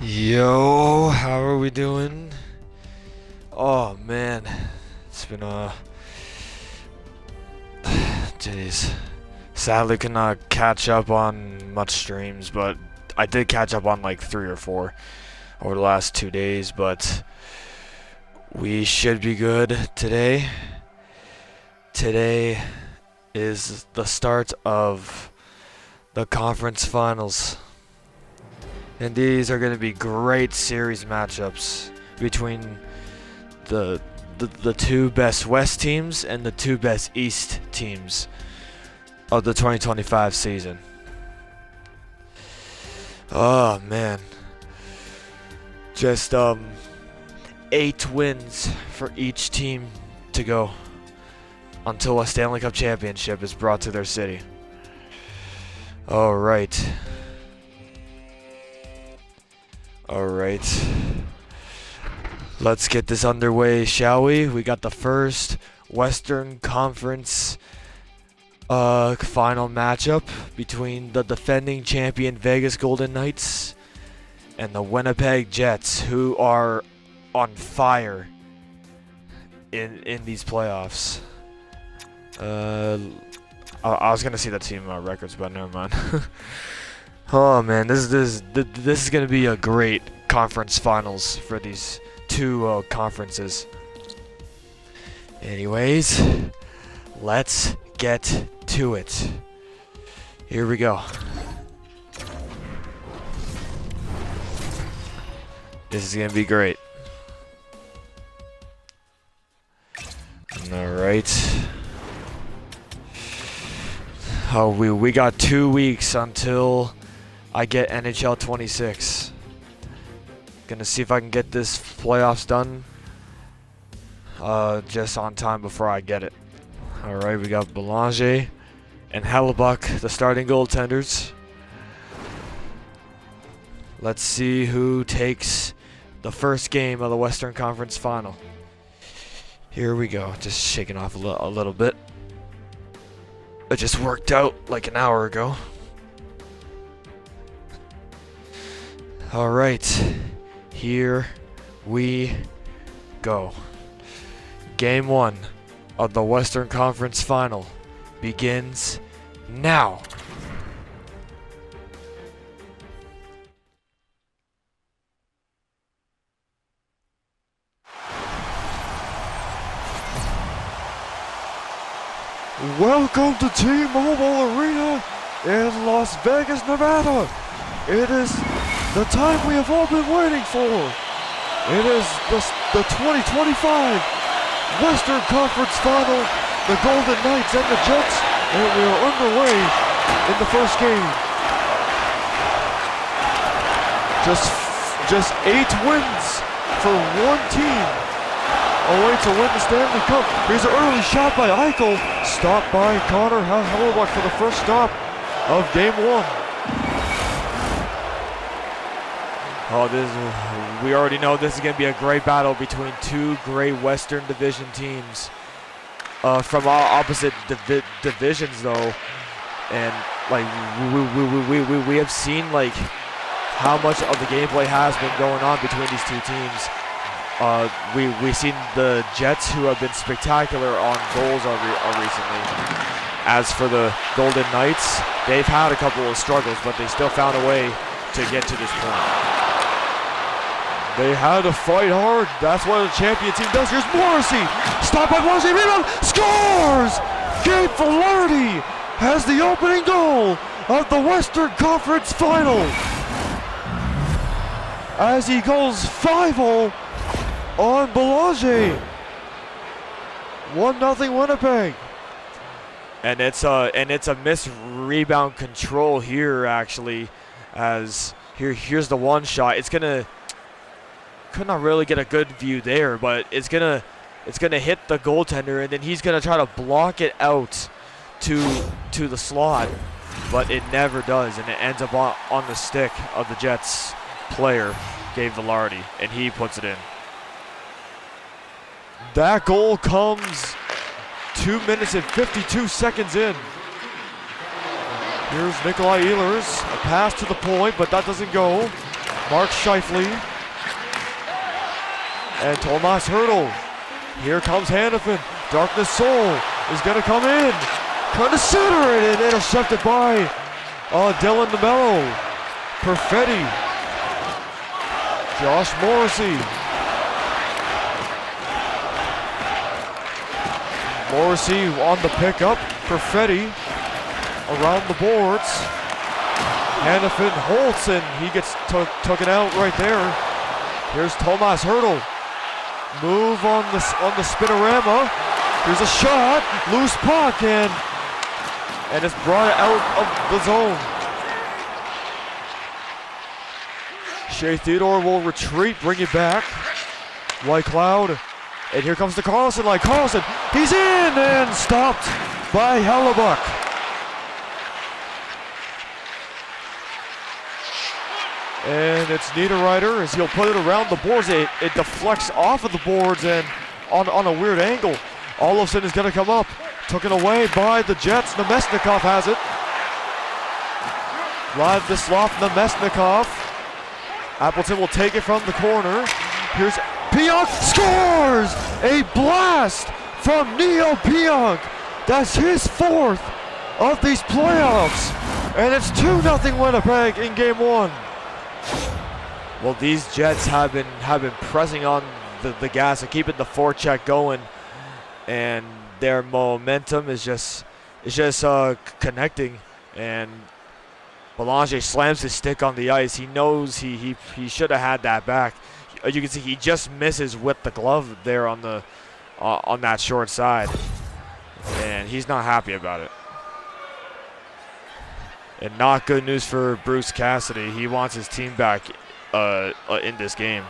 Yo, how are we doing? Oh man, it's been jeez. Sadly could not catch up on much streams, but I did catch up on like 3 or 4 over the last 2 days, but we should be good today. Today is the start of the conference finals. And these are going to be great series matchups between the two best West teams and the two best East teams of the 2025 season. Oh man. Just 8 wins for each team to go until a Stanley Cup championship is brought to their city. All right. Alright, let's get this underway, shall we? We got the first Western Conference final matchup between the defending champion Vegas Golden Knights and the Winnipeg Jets, who are on fire in these playoffs. I was gonna see the team records, but never mind. Oh man, this is gonna be a great conference finals for these two conferences. Anyways, let's get to it. Here we go. This is gonna be great. All right. Oh, we got 2 weeks until I get NHL 26. Gonna see if I can get this playoffs done just on time before I get it. Alright, we got Belanger and Hellebuyck, the starting goaltenders. Let's see who takes the first game of the Western Conference Final. Here we go, just shaking off a little bit. It just worked out like an hour ago. Alright, here we go. Game 1 of the Western Conference Final begins now. Welcome to T-Mobile Arena in Las Vegas, Nevada. It is the time we have all been waiting for. It is the 2025 Western Conference Final, the Golden Knights and the Jets, and we are underway in the first game. Just 8 wins for one team away to win the Stanley Cup. Here's an early shot by Eichel, stopped by Connor Hellebuyck for the first stop of Game 1. Oh, we already know this is going to be a great battle between two great Western Division teams from opposite divisions, though. And like we have seen like how much of the gameplay has been going on between these two teams. We've seen the Jets, who have been spectacular on goals recently. As for the Golden Knights, they've had a couple of struggles, but they still found a way to get to this point. They had to fight hard. That's what a champion team does. Here's Morrissey. Stop by Morrissey. Rebound. Scores! Gabe Vilardi has the opening goal of the Western Conference Final as he goes 5-0 on Belanger. 1-0 Winnipeg. And it's a missed rebound control here, actually, as here's the one shot. Could not really get a good view there, but it's gonna hit the goaltender, and then he's gonna try to block it out to the slot, but it never does, and it ends up on the stick of the Jets player, Gabe Vilardi, and he puts it in. That goal comes 2 minutes and 52 seconds in. Here's Nikolai Ehlers, a pass to the point, but that doesn't go. Mark Scheifele. And Tomas Hertl. Here comes Hanifin. Darkness Soul is going to come in. Trying to center it and intercepted by Dylan DeMello. Perfetti. Josh Morrissey. Morrissey on the pickup. Perfetti around the boards. Hanifin Holtz, and he gets taken out right there. Here's Tomas Hertl. Move on the spinorama. Here's a shot. Loose puck, and it's brought out of the zone. Shea Theodore will retreat, bring it back. White Cloud. And here comes the Carlson line. Carlson, he's in and stopped by Hellebuyck. And it's Niederreiter as he'll put it around the boards. It deflects off of the boards and on a weird angle. Olofsson is going to come up. Taken away by the Jets. Nemesnikov has it. Vladislav Nemesnikov. Appleton will take it from the corner. Here's Pionk, scores! A blast from Neil Pionk. That's his fourth of these playoffs. And it's 2-0 Winnipeg in game one. Well, these Jets have been pressing on the gas and keeping the forecheck going, and their momentum is just connecting. And Belanger slams his stick on the ice. He knows he should have had that back. You can see he just misses with the glove there on that short side, and he's not happy about it. And not good news for Bruce Cassidy. He wants his team back in this game.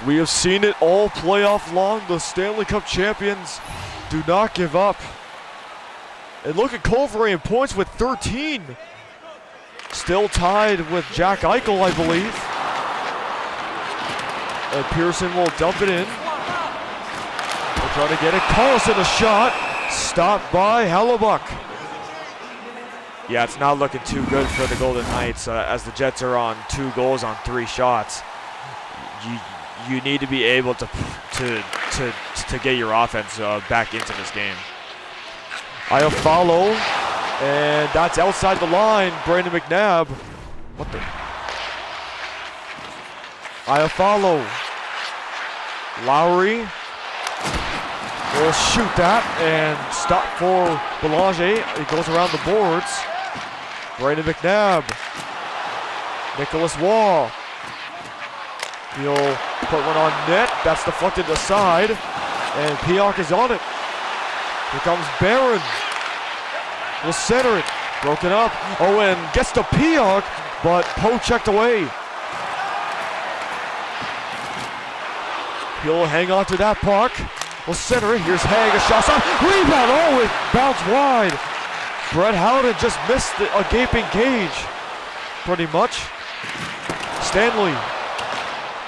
We have seen it all playoff long. The Stanley Cup champions do not give up. And look at Covery in points with 13. Still tied with Jack Eichel, I believe. And Pearson will dump it in. They'll try to get it. Carlson a shot. Stopped by Hellebuyck. Yeah, it's not looking too good for the Golden Knights as the Jets are on 2 goals on 3 shots. You need to be able to get your offense back into this game. Iafallo, and that's outside the line. Brandon McNabb. What the? Iafallo. Lowry will shoot that and stop for Belanger. It goes around the boards. Brandon McNabb. Nicholas Waugh. He'll put one on net. That's deflected aside. And Pionk is on it. Here comes Barron. Will center it. Broken up. Oh, and gets to Pionk, but Poe checked away. He'll hang on to that puck. Will center it. Here's Haig. A shot. Rebound. Oh, it bounced wide. Brett Howden just missed a gaping cage. Pretty much. Stanley.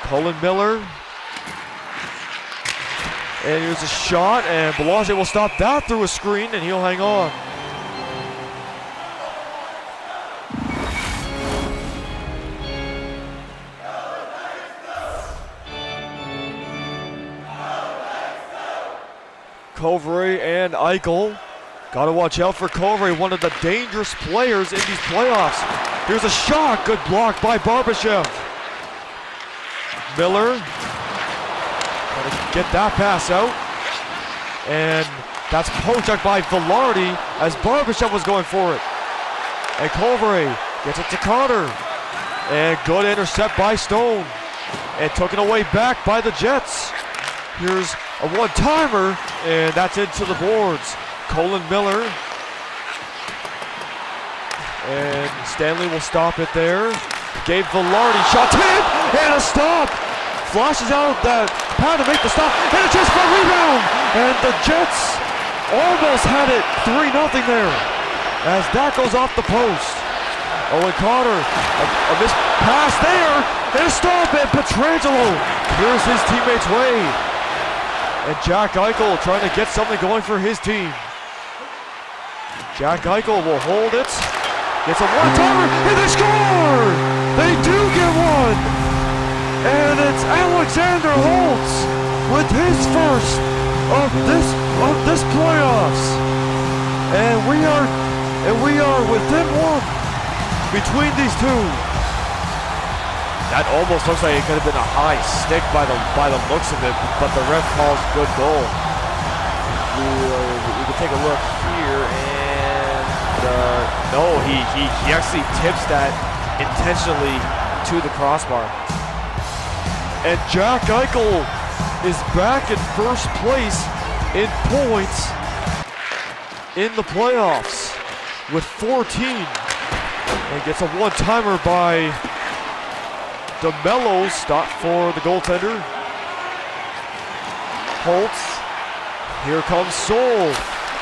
Colin Miller. And here's a shot, and Belanger will stop that through a screen, and he'll hang on. Covery and Eichel. Got to watch out for Covery, one of the dangerous players in these playoffs. Here's a shot, good block by Barbashev. Miller. Trying to get that pass out. And that's poked by Velarde as Barbashev was going for it. And Covery gets it to Carter. And good intercept by Stone. And taken away back by the Jets. Here's a one-timer, and that's into the boards. Colin Miller. And Stanley will stop it there. Gabe Velarde shot tip and a stop. Flashes out that pad to make the stop, and a chance for a rebound. And the Jets almost had it 3-0 there as that goes off the post. Owen Carter, a missed pass there, and a stop, and Pietrangelo clears his teammate's way. And Jack Eichel trying to get something going for his team. Jack Eichel will hold it. Gets a one-timer, and they score! They do get one! And it's Alexander Holtz with his first of this playoffs. And we are within one between these two. That almost looks like it could have been a high stick by the looks of it, but the ref calls good goal. We can take a look here, and no, he actually tips that intentionally to the crossbar. And Jack Eichel is back in first place in points in the playoffs with 14. And gets a one-timer by DeMello, stop for the goaltender. Holtz. Here comes Soul.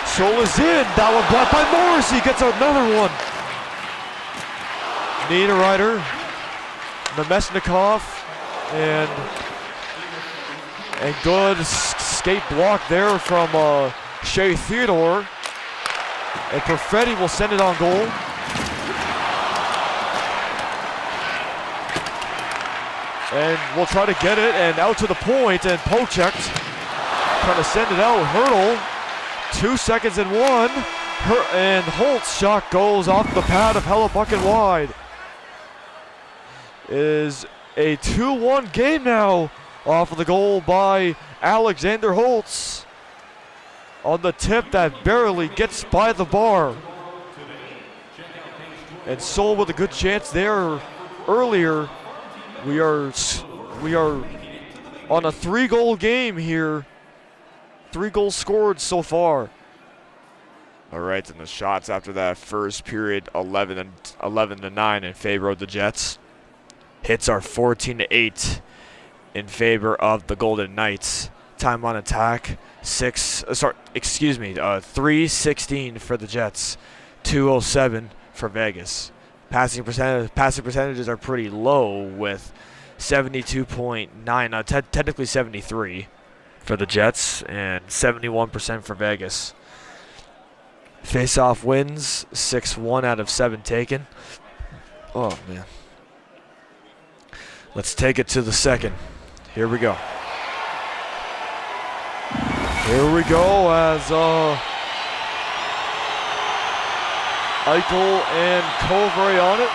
Soul is in. That one blocked by Morris. He gets another one. Niederreiter. Nemesnikov. And good skate block there from Shea Theodore. And Perfetti will send it on goal. And we'll try to get it, and out to the point, and Pocek trying to send it out. Hurdle, 2 seconds and one, and Holt's shot goes off the pad of Hellebuck and wide. It is a 2-1 game now off of the goal by Alexander Holtz on the tip that barely gets by the bar. And Soul with a good chance there earlier. We are on a 3-goal game here. 3 goals scored so far. All right, and the shots after that first period, 11-9 in favor of the Jets. Hits are 14-8 in favor of the Golden Knights. Time on attack, 3:16 for the Jets, 2:07 for Vegas. Passing percentages are pretty low with 72.9, technically 73 for the Jets and 71% for Vegas. Face-off wins, 6-1 out of 7 taken. Oh, man. Let's take it to the second. Here we go. Here we go as Eichel and Covray on it.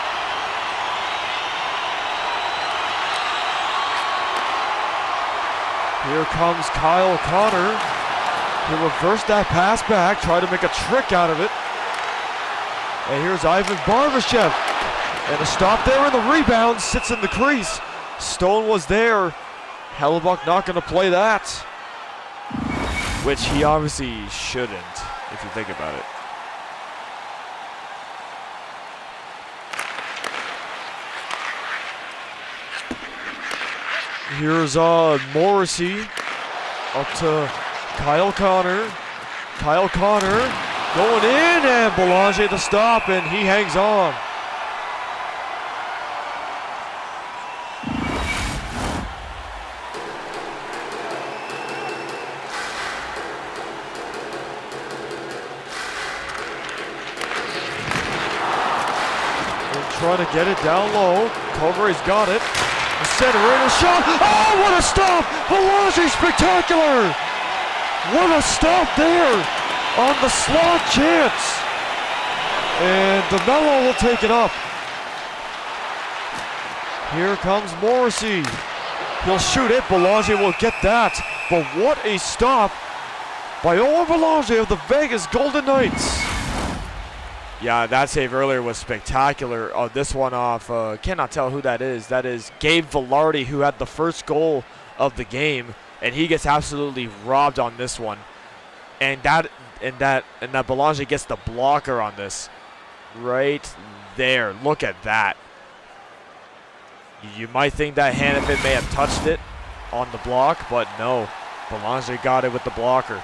Here comes Kyle Connor. He'll reverse that pass back, try to make a trick out of it. And here's Ivan Barbashev. And a stop there, and the rebound sits in the crease. Stone was there. Hellebuck not going to play that. Which he obviously shouldn't, if you think about it. Here's Morrissey up to Kyle Connor. Kyle Connor going in, and Belanger to stop, and he hangs on. And trying to get it down low. Coveray's got it. The center in a shot. Oh, what a stop! Belanger spectacular! What a stop there on the slot chance. And DeMello will take it up. Here comes Morrissey. He'll shoot it. Belanger will get that. But what a stop by Owen Belanger of the Vegas Golden Knights. Yeah, that save earlier was spectacular. Oh, this one off, cannot tell who that is. That is Gabe Vilardi, who had the first goal of the game, and he gets absolutely robbed on this one. And that Belanger gets the blocker on this. Right there. Look at that. You might think that Hanifin may have touched it on the block, but no. Belanger got it with the blocker.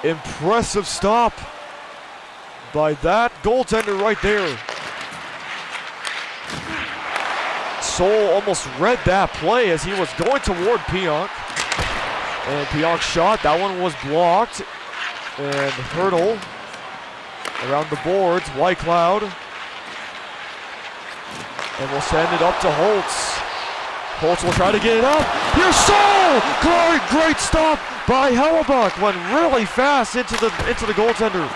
Impressive stop by that goaltender right there. Soul almost read that play as he was going toward Pionk. And Pionk's shot, that one was blocked. And Hurdle around the boards, Whitecloud And we'll send it up to Holtz. Holtz will try to get it up. Here's Soul! Great stop by Hellebuyck. Went really fast into the goaltender.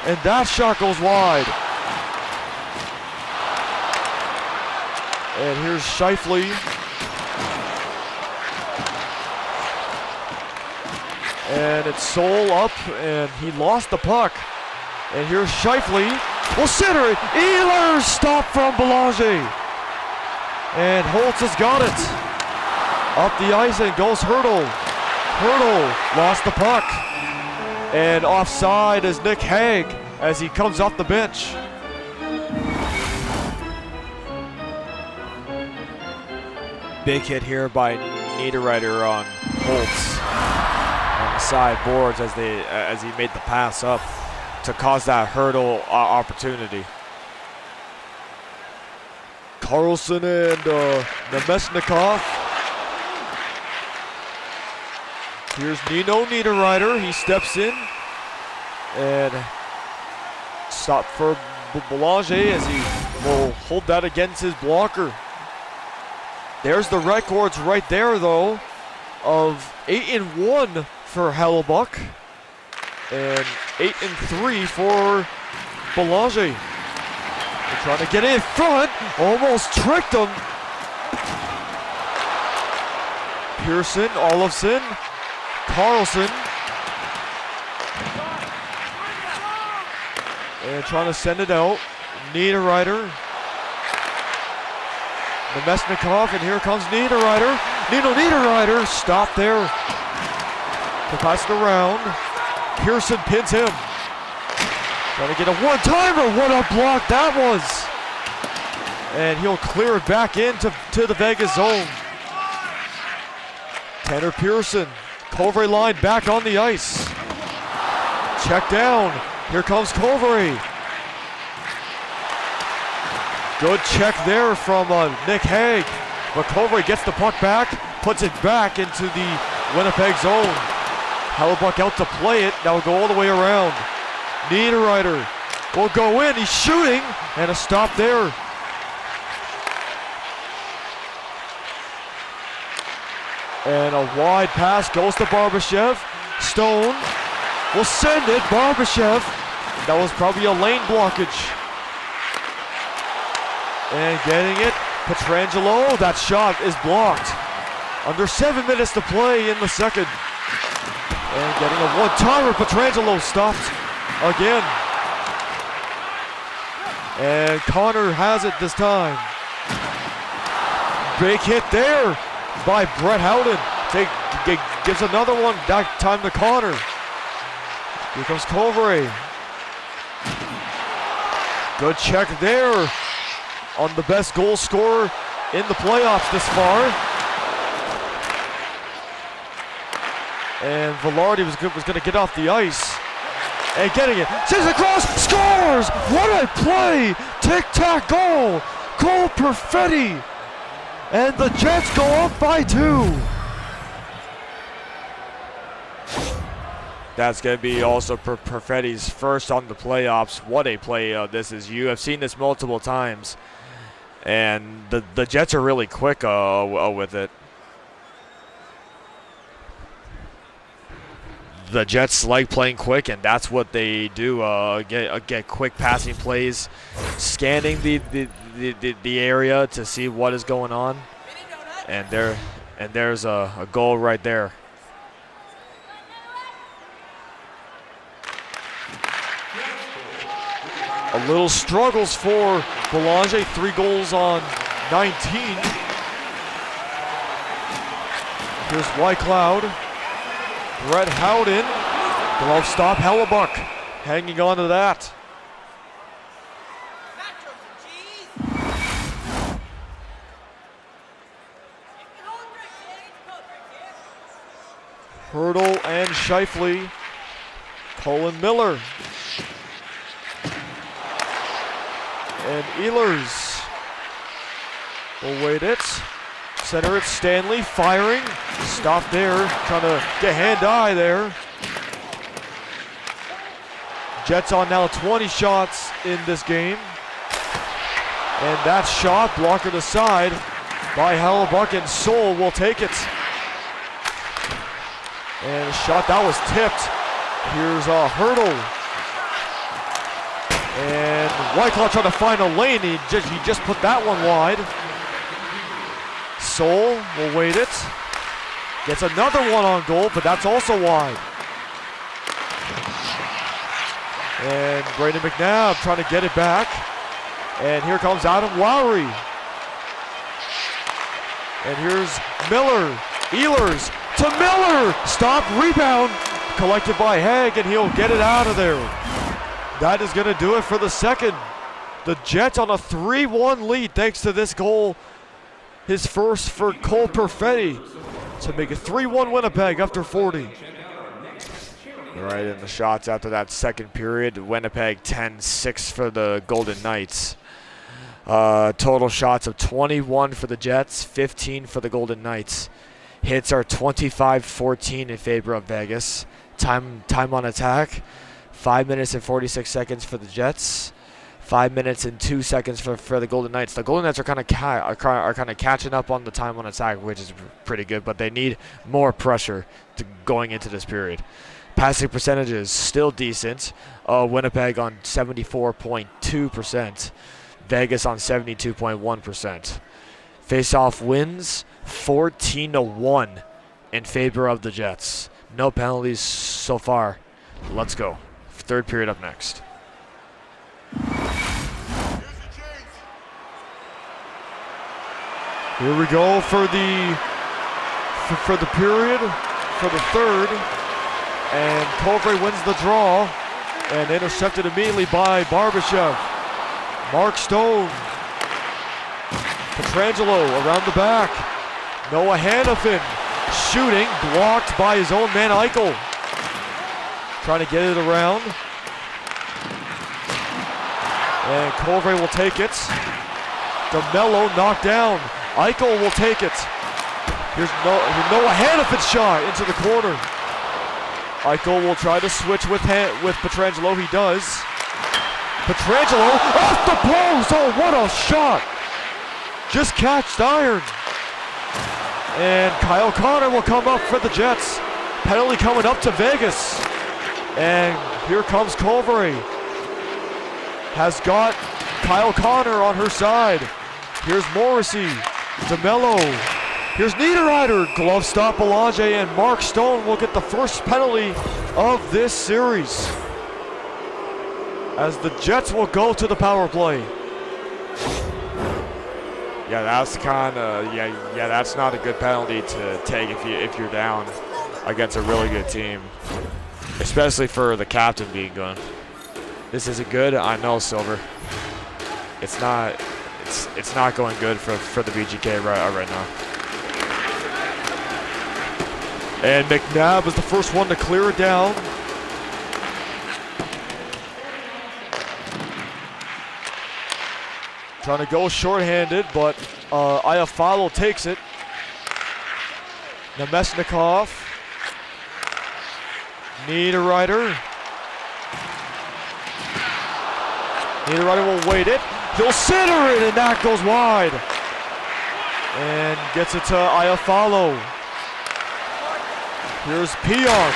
And that shot goes wide. And here's Scheifele. And it's Soul up, and he lost the puck. And here's Scheifele. Will center it. Ehlers stop from Belanger. And Holtz has got it. Up the ice and goes Hurdle. Hurdle lost the puck. And offside is Nick Hague as he comes off the bench. Big hit here by Niederreiter on Holtz on the side boards as he made the pass up to cause that Hurdle opportunity. Carlson and Nemesnikov. Here's Nino Niederreiter. He steps in and stop for Belanger as he will hold that against his blocker. There's the records right there, though, of 8-1 for Hellebuyck and 8-3 for Belanger. They're trying to get in front, almost tricked him. Pearson, Olofsson, Carlson. And trying to send it out. Niederreiter. Nemesnikov, and here comes Niederreiter. Nino Niederreiter, stop there. To pass it around. Pearson pins him. Trying to get a one-timer. What a block that was. And he'll clear it back into the Vegas zone. Tanner Pearson. Covray line back on the ice. Check down. Here comes Covray. Good check there from Nick Hague. But Covray gets the puck back, puts it back into the Winnipeg zone. Hellebuyck out to play it. Now we'll go all the way around. Niederreiter will go in. He's shooting. And a stop there. And a wide pass goes to Barbashev. Stone will send it. Barbashev. That was probably a lane blockage. And getting it. Pietrangelo. That shot is blocked. Under 7 minutes to play in the second. And getting a one-timer. Pietrangelo stopped again. And Connor has it this time. Big hit there by Brett Howden. Gives another one that time to Connor. Here comes Covray. Good check there on the best goal scorer in the playoffs this far. And Velarde was going to get off the ice. And getting it. Sends it across. Scores! What a play! Tic-tac goal! Cole Perfetti! And the Jets go up by 2. That's going to be also Perfetti's first on the playoffs. What a play this is. You have seen this multiple times. And the Jets are really quick with it. The Jets like playing quick, and that's what they do. Get quick passing plays, scanning the area to see what is going on, and there's a goal right there. A little struggles for Belanger. 3 goals on 19. Here's Whitecloud. Brett Howden. Glove stop. Hellebuyck hanging on to that. Hurdle and Scheifele. Colin Miller. And Ehlers will wait it. Center it, Stanley firing. Stop there, trying to get hand-eye there. Jets on now 20 shots in this game. And that shot blocked aside by Hellebuyck. Seoul will take it. And a shot that was tipped. Here's a hurdle. And White Claw trying to find a lane. He just put that one wide. Seoul will wait it. Gets another one on goal, but that's also wide. And Brayden McNabb trying to get it back. And here comes Adam Lowry. And here's Miller. Ehlers to Miller. Stop, rebound. Collected by Haig, and he'll get it out of there. That is going to do it for the second. The Jets on a 3-1 lead thanks to this goal. His first for Cole Perfetti to make a 3-1 Winnipeg after 40. Right in the shots after that second period. Winnipeg 10-6 for the Golden Knights. Total shots of 21 for the Jets, 15 for the Golden Knights. Hits are 25-14 in favor of Vegas. Time on attack, 5 minutes and 46 seconds for the Jets. 5 minutes and 2 seconds for the Golden Knights. The Golden Knights are kind of catching up on the time on attack, which is pretty good, but they need more pressure going into this period. Passing percentages still decent. Winnipeg on 74.2%. Vegas on 72.1%. Face-off wins 14-1 in favor of the Jets. No penalties so far. Let's go. Third period up next. Here we go for the period, for the third. And Covray wins the draw and intercepted immediately by Barbashev. Mark Stone. Pietrangelo around the back. Noah Hanifin shooting, blocked by his own man Eichel. Trying to get it around. And Covray will take it. DeMello knocked down. Eichel will take it. Here's Noah Hanifin's shot into the corner. Eichel will try to switch with Pietrangelo. He does. Pietrangelo off the post. Oh, what a shot! Just catched iron. And Kyle Connor will come up for the Jets. Penalty coming up to Vegas. And here comes Covray. Has got Kyle Connor on her side. Here's Morrissey. DeMello. Here's Niederreiter. Glove stop Belanger, and Mark Stone will get the first penalty of this series, as the Jets will go to the power play. Yeah, that's that's not a good penalty to take if you're down against a really good team, especially for the captain being gone. This isn't good. I know, Silver. It's not going good for the VGK right now. And McNabb is the first one to clear it down. Trying to go shorthanded, but Iafallo takes it. Nemesnikov. Niederreiter. Niederreiter will wait it. He'll center it, and that goes wide. And gets it to Iafallo. Here's Pionk.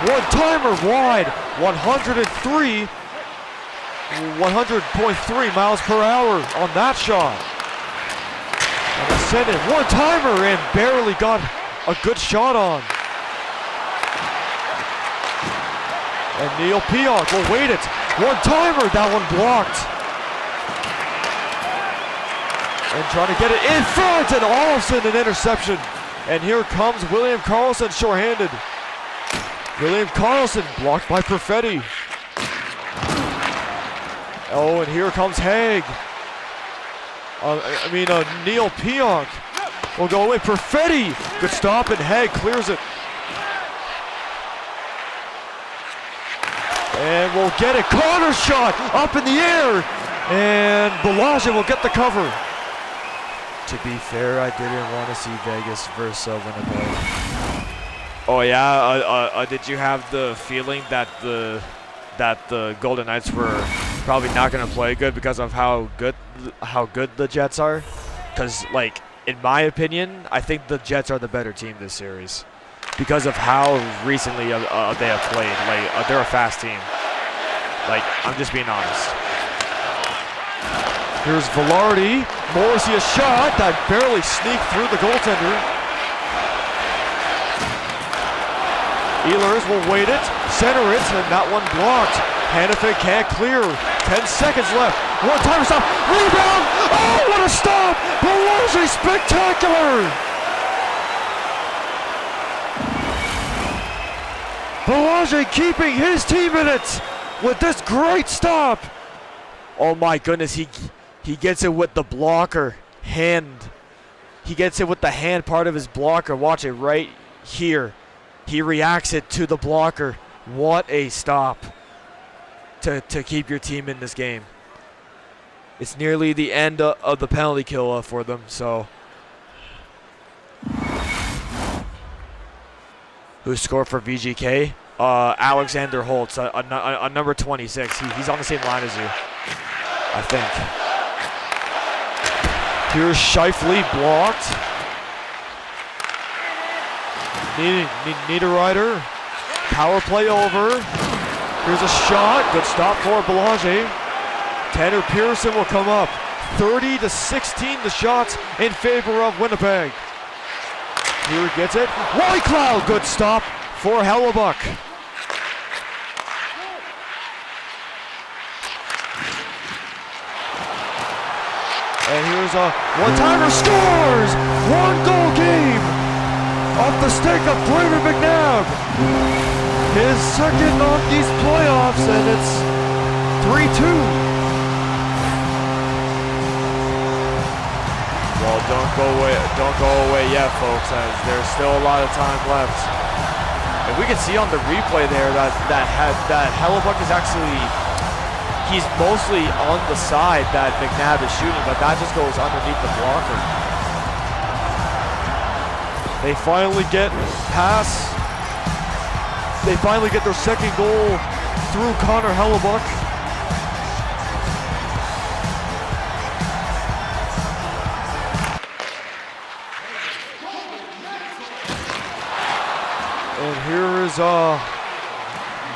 One-timer wide. 100.3 miles per hour on that shot. And they send it. One-timer and barely got a good shot on. And Neil Pionk will wait it. One-timer, that one blocked. And trying to get it in front, and Olofsson an interception. And here comes William Karlsson shorthanded. William Karlsson blocked by Perfetti. Oh, and here comes Haig. Neil Pionk will go away. Perfetti, good stop, and Haig clears it. And we'll get it. Corner shot up in the air. And Belanger will get the cover. To be fair, I didn't want to see Vegas versus Winnipeg. Oh yeah, did you have the feeling that the Golden Knights were probably not going to play good because of how good the Jets are. Because, like, in my opinion, I think the Jets are the better team this series because of how recently they have played. Like, they're a fast team. Like, I'm just being honest. Here's Velarde. Morrissey, a shot that barely sneaked through the goaltender. Ehlers will wait it, center it, and that one blocked. Hanifin can't clear. 10 seconds left. One time stop. Rebound. Oh, what a stop! Belanger, spectacular! Belanger keeping his team in it with this great stop. Oh my goodness, he gets it with the blocker hand. He gets it with the hand part of his blocker. Watch it right here. He reacts it to the blocker. What a stop to keep your team in this game. It's nearly the end of the penalty kill for them, so. Who scored for VGK? Alexander Holtz, a number 26. He's on the same line as you, I think. Here's Scheifele blocked. Niederreiter, power play over. Here's a shot, good stop for Belanger. Tanner Pearson will come up. 30-16 the shots in favor of Winnipeg. Here gets it. Whitecloud, good stop for Hellebuyck. And here's a one-timer, scores! One goal game off the stick of Brayden McNabb. His second on these playoffs, and it's 3-2. Well, don't go away yet, folks, as there's still a lot of time left. And we can see on the replay there that Hellebuyck is actually, he's mostly on the side that McNabb is shooting, but that just goes underneath the blocker. They finally get past. They finally get their second goal through Connor Hellebuyck. And here is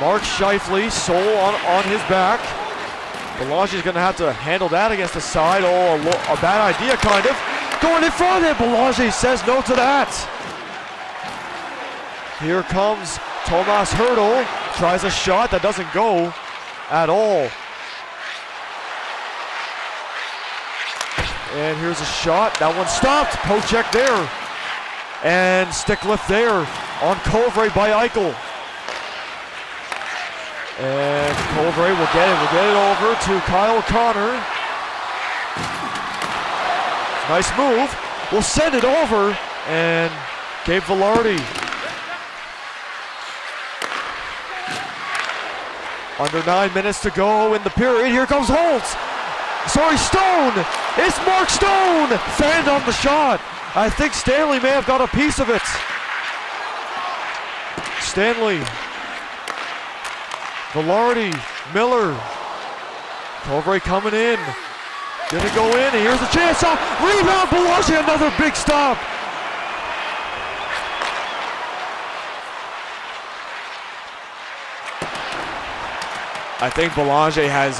Mark Scheifele, Soul on his back. Belanger's going to have to handle that against the side. Oh, a bad idea, kind of. Going in front of him. Belanger says no to that. Here comes Tomas Hertl. Tries a shot that doesn't go at all. And here's a shot. That one stopped. Pocheck there. And stick lift there on Kovray by Eichel. And Kovray will get it. We'll get it over to Kyle Connor. Nice move. We'll send it over. And Gabe Velarde. Under 9 minutes to go in the period. Here comes Holtz. Sorry, Stone. It's Mark Stone. Fanned on the shot. I think Stanley may have got a piece of it. Stanley. Velarde. Miller. Kovray coming in. Gonna go in. And here's a chance. Rebound. Belanger. Another big stop. I think Belanger has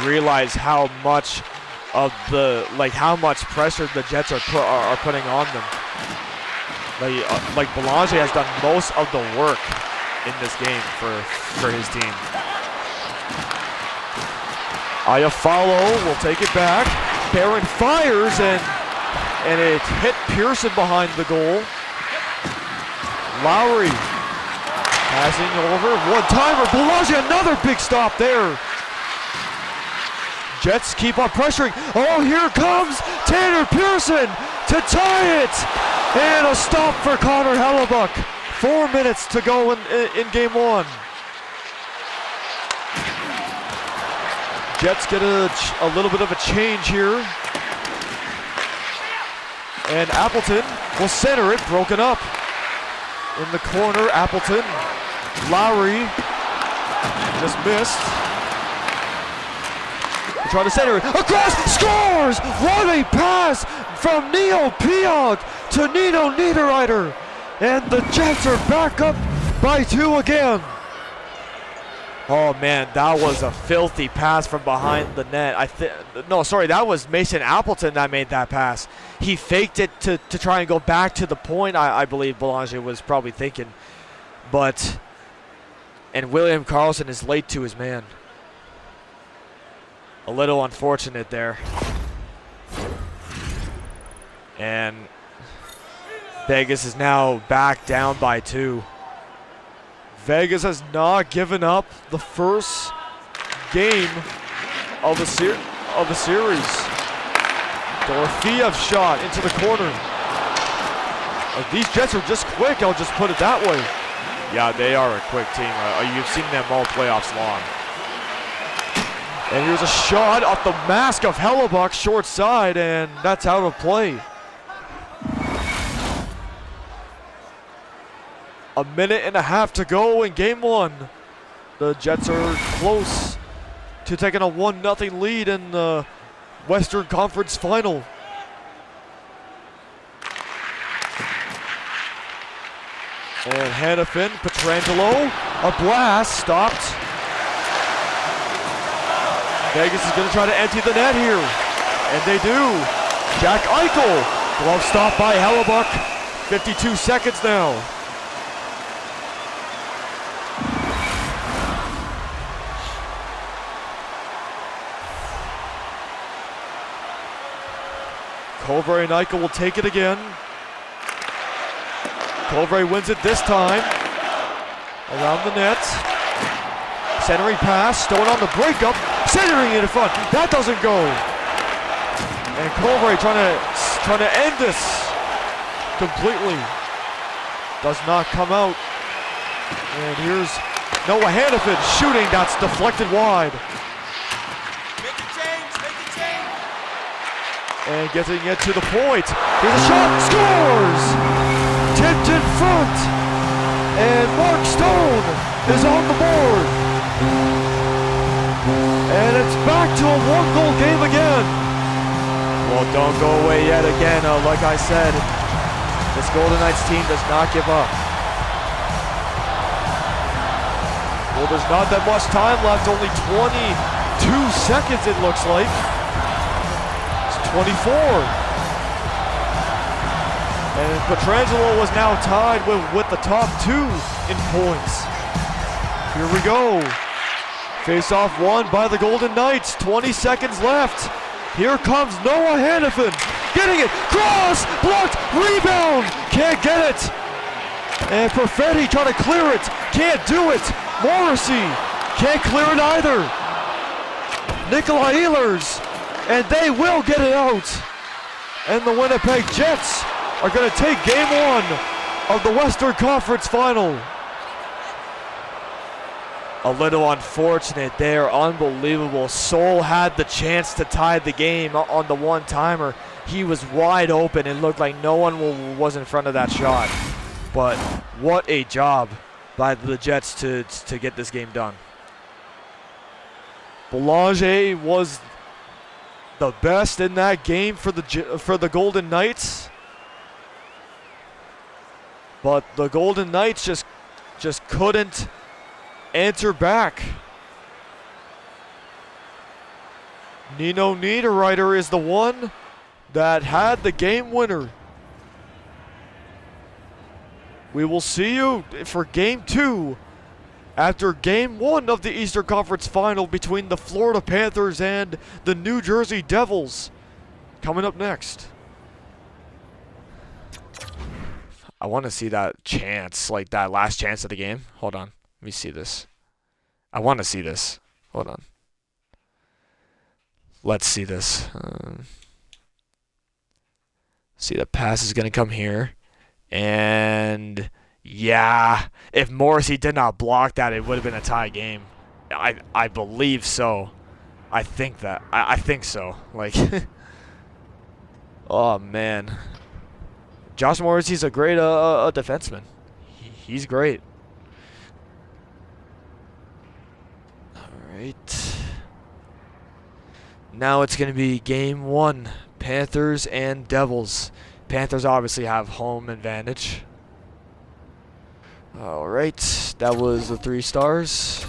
realized how much of how much pressure the Jets are putting on them. Like Belanger has done most of the work in this game for his team. Iafallo will take it back. Barron fires and it hit Pearson behind the goal. Lowry. Passing over, one-timer, Belanger, another big stop there. Jets keep on pressuring. Oh, here comes Tanner Pearson to tie it. And a stop for Connor Hellebuyck. 4 minutes to go in game one. Jets get a little bit of a change here. And Appleton will center it, broken up. In the corner, Appleton. Lowry just missed. trying to center it. Across, scores! What a pass from Neil Pionk to Nino Niederreiter. And the Jets are back up by 2 again. Oh man, that was a filthy pass from behind the net. No, sorry, that was Mason Appleton that made that pass. He faked it to try and go back to the point, I believe Belanger was probably thinking. And William Karlsson is late to his man. A little unfortunate there. And Vegas is now back down by 2. Vegas has not given up the first game of the series. Dorofeyev shot into the corner. These Jets are just quick, I'll just put it that way. Yeah, they are a quick team. You've seen them all playoffs long. And here's a shot off the mask of Hellebuck, short side, and that's out of play. A minute and a half to go in game 1. The Jets are close to taking a 1-0 lead in the Western Conference Final. And Hanifin, Pietrangelo, a blast, stopped. Vegas is going to try to empty the net here. And they do. Jack Eichel, glove stop by Hellebuck. 52 seconds now. Colvray and Eichel will take it again. Colvray wins it this time. Around the net. Centering pass, Stone on the breakup. Centering it in front. That doesn't go. And Colvray trying to end this completely. Does not come out. And here's Noah Hanifin shooting. That's deflected wide. And getting it to the point. Here's a shot. Scores! Tipped in front. And Mark Stone is on the board. And it's back to a 1-goal game again. Well, don't go away yet again. Like I said, this Golden Knights team does not give up. Well, there's not that much time left. Only 22 seconds, it looks like. 24. And Pietrangelo was now tied with the top 2 in points. Here we go. Face-off won by the Golden Knights. 20 seconds left. Here comes Noah Hanifin. Getting it. Cross. Blocked. Rebound. Can't get it. And Perfetti trying to clear it. Can't do it. Morrissey can't clear it either. Nikolai Ehlers. And they will get it out. And the Winnipeg Jets are going to take game 1 of the Western Conference Final. A little unfortunate there. Unbelievable. Soul had the chance to tie the game on the one-timer. He was wide open. It looked like no one was in front of that shot. But what a job by the Jets to get this game done. Belanger was the best in that game for the Golden Knights. But the Golden Knights just couldn't answer back. Nino Niederreiter is the one that had the game winner. We will see you for game 2 after game 1 of the Eastern Conference Final between the Florida Panthers and the New Jersey Devils. Coming up next. I want to see that chance, like that last chance of the game. Hold on. Let me see this. I want to see this. Hold on. Let's see this. See, the pass is going to come here. And yeah, if Morrissey did not block that, it would have been a tie game. I believe so. I think that. I think so. Like, oh, man. Josh Morrissey's a great defenseman. He's great. All right. Now it's going to be game 1, Panthers and Devils. Panthers obviously have home advantage. Alright, that was the 3 stars.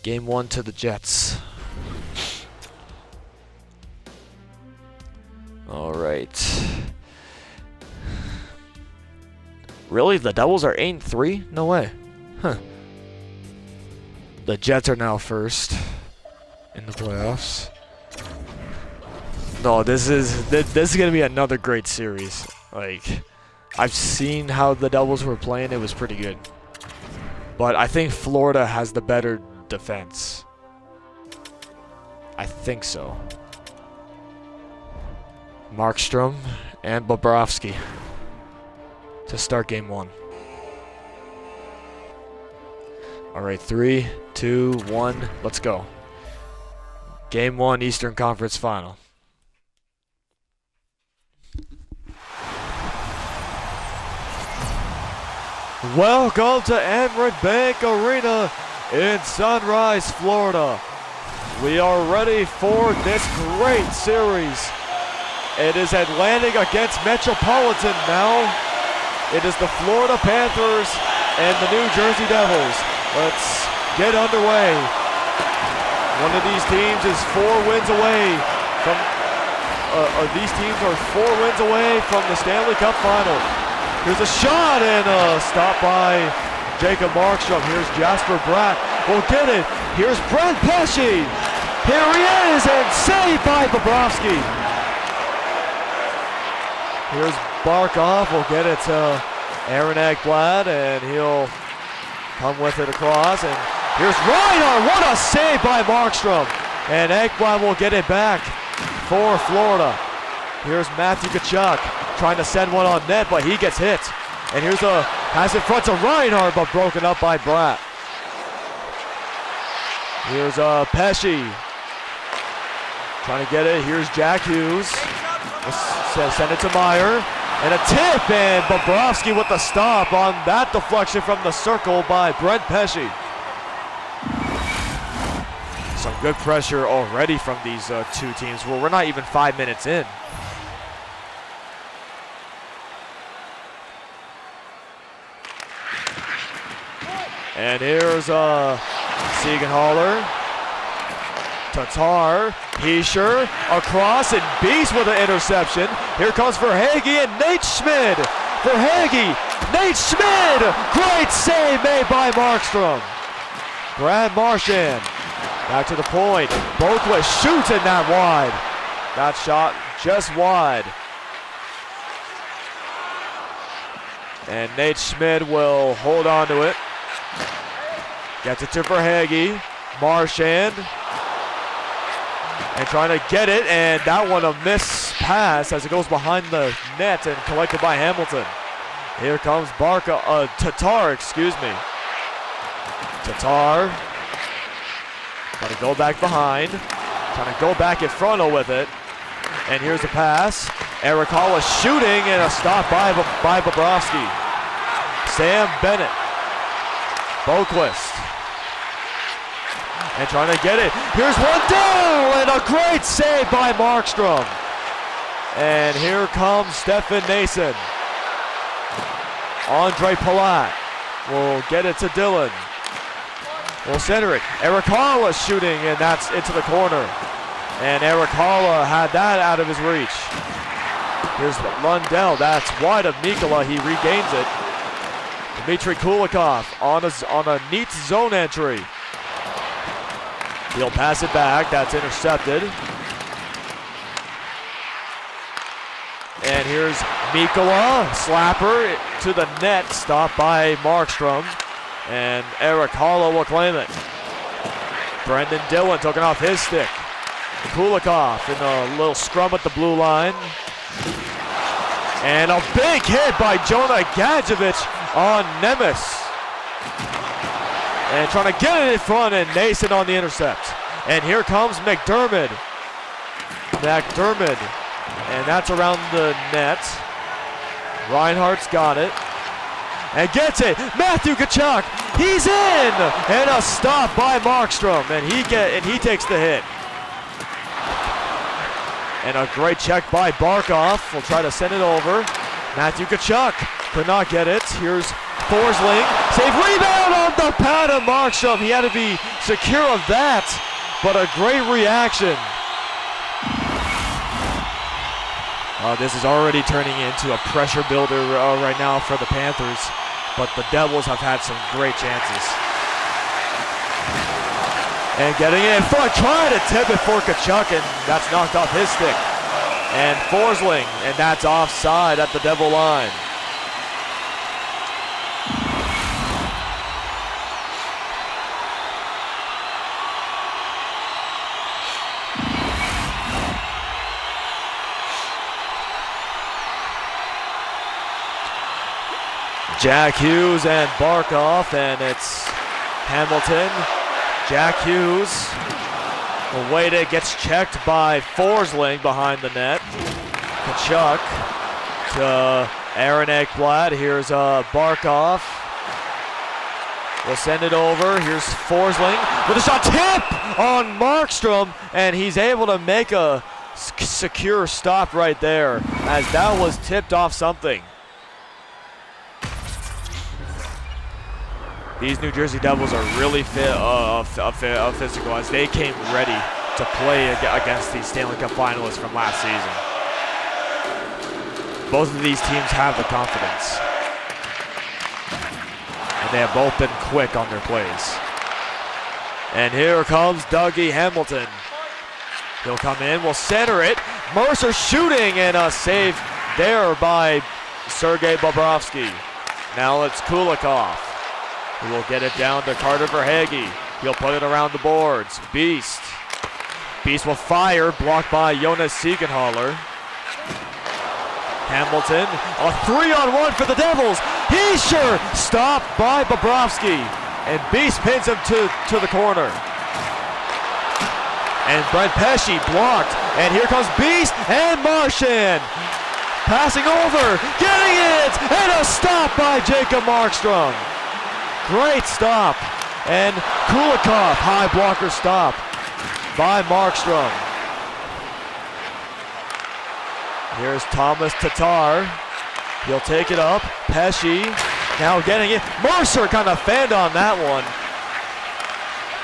Game 1 to the Jets. Alright. Really? The Devils are 8-3? No way. Huh. The Jets are now first in the playoffs. No, this is gonna be another great series. Like, I've seen how the Devils were playing. It was pretty good. But I think Florida has the better defense. I think so. Markstrom and Bobrovsky to start game 1. Alright, 3, 2, 1, let's go. Game 1, Eastern Conference Final. Welcome to Amerant Bank Arena in Sunrise, Florida. We are ready for this great series. It is Atlantic against Metropolitan now. It is the Florida Panthers and the New Jersey Devils. Let's get underway. One of these teams is 4 wins away from. These teams are 4 wins away from the Stanley Cup Final. Here's a shot and a stop by Jacob Markstrom. Here's Jasper Bratt. Will get it. Here's Brent Pesce. Here he is and saved by Bobrovsky. Here's Barkov. Will get it to Aaron Ekblad and he'll come with it across. And here's Reinhart. What a save by Markstrom. And Ekblad will get it back for Florida. Here's Matthew Tkachuk trying to send one on net, but he gets hit. And here's a pass in front to Reinhart, but broken up by Bratt. Here's Pesce trying to get it. Here's Jack Hughes. Send it to Meyer. And a tip, and Bobrovsky with the stop on that deflection from the circle by Brent Pesce. Some good pressure already from these 2 teams. Well, we're not even 5 minutes in. And here's Siegenthaler, Tatar, Hischier, across, and Beast with an interception. Here comes Verhaeghe and Nate Schmid. Verhaeghe, Nate Schmid, great save made by Markstrom. Brad Marchand, back to the point. Boquist shoots in that wide. That shot just wide. And Nate Schmid will hold on to it. Gets it to Verhaeghe, Marchand, and trying to get it, and that one a missed pass as it goes behind the net and collected by Hamilton. Here comes Tatar, excuse me. Tatar, trying to go back behind, trying to go back in front with it, and here's a pass. Erik Haula shooting, and a stop by Bobrovsky. Sam Bennett, Boquist. And trying to get it. Here's one down and a great save by Markstrom. And here comes Stefan Noesen. Andre Palat will get it to Dylan. Will center it. Erik Haula shooting, and that's into the corner. And Erik Haula had that out of his reach. Here's Lundell. That's wide of Mikkola. He regains it. Dmitry Kulikov on a neat zone entry. He'll pass it back. That's intercepted. And here's Mikkola. Slapper to the net. Stopped by Markstrom. And Erik Haula will claim it. Brendan Dillon taking off his stick. Kulikov in a little scrum at the blue line. And a big hit by Jonah Gadjevich on Nemes. And trying to get it in front, and Noesen on the intercept. And here comes McDermott. And that's around the net. Reinhardt's got it. And gets it. Matthew Tkachuk. He's in! And a stop by Markstrom. And he takes the hit. And a great check by Barkov. Will try to send it over. Matthew Tkachuk could not get it. Here's Forsling. Save rebound on the pad of Markstrom. He had to be secure of that, but a great reaction. This is already turning into a pressure builder right now for the Panthers, but the Devils have had some great chances. And getting in front, trying to tip it for Tkachuk, and that's knocked off his stick. And Forsling, and that's offside at the Devil line. Jack Hughes and Barkov, and it's Hamilton. Jack Hughes, awaited, gets checked by Forsling behind the net. Tkachuk to Aaron Ekblad. Here's Barkov. We'll send it over. Here's Forsling with a shot, tip on Markstrom, and he's able to make a secure stop right there as that was tipped off something. These New Jersey Devils are really physical as they came ready to play against the Stanley Cup finalists from last season. Both of these teams have the confidence. And they have both been quick on their plays. And here comes Dougie Hamilton. He'll come in, will center it. Mercer shooting, and a save there by Sergei Bobrovsky. Now it's Kulikov. He will get it down to Carter Verhaeghe. He'll put it around the boards. Beast. Beast will fire, blocked by Jonas Siegenthaler. Hamilton, a 3-on-1 for the Devils. He's sure stopped by Bobrovsky. And Beast pins him to the corner. And Brent Pesce blocked. And here comes Beast and Marchand. Passing over, getting it, and a stop by Jacob Markstrom. Great stop. And Kulikov, high blocker stop by Markstrom. Here's Thomas Tatar. He'll take it up. Pesce now getting it. Mercer kind of fanned on that one.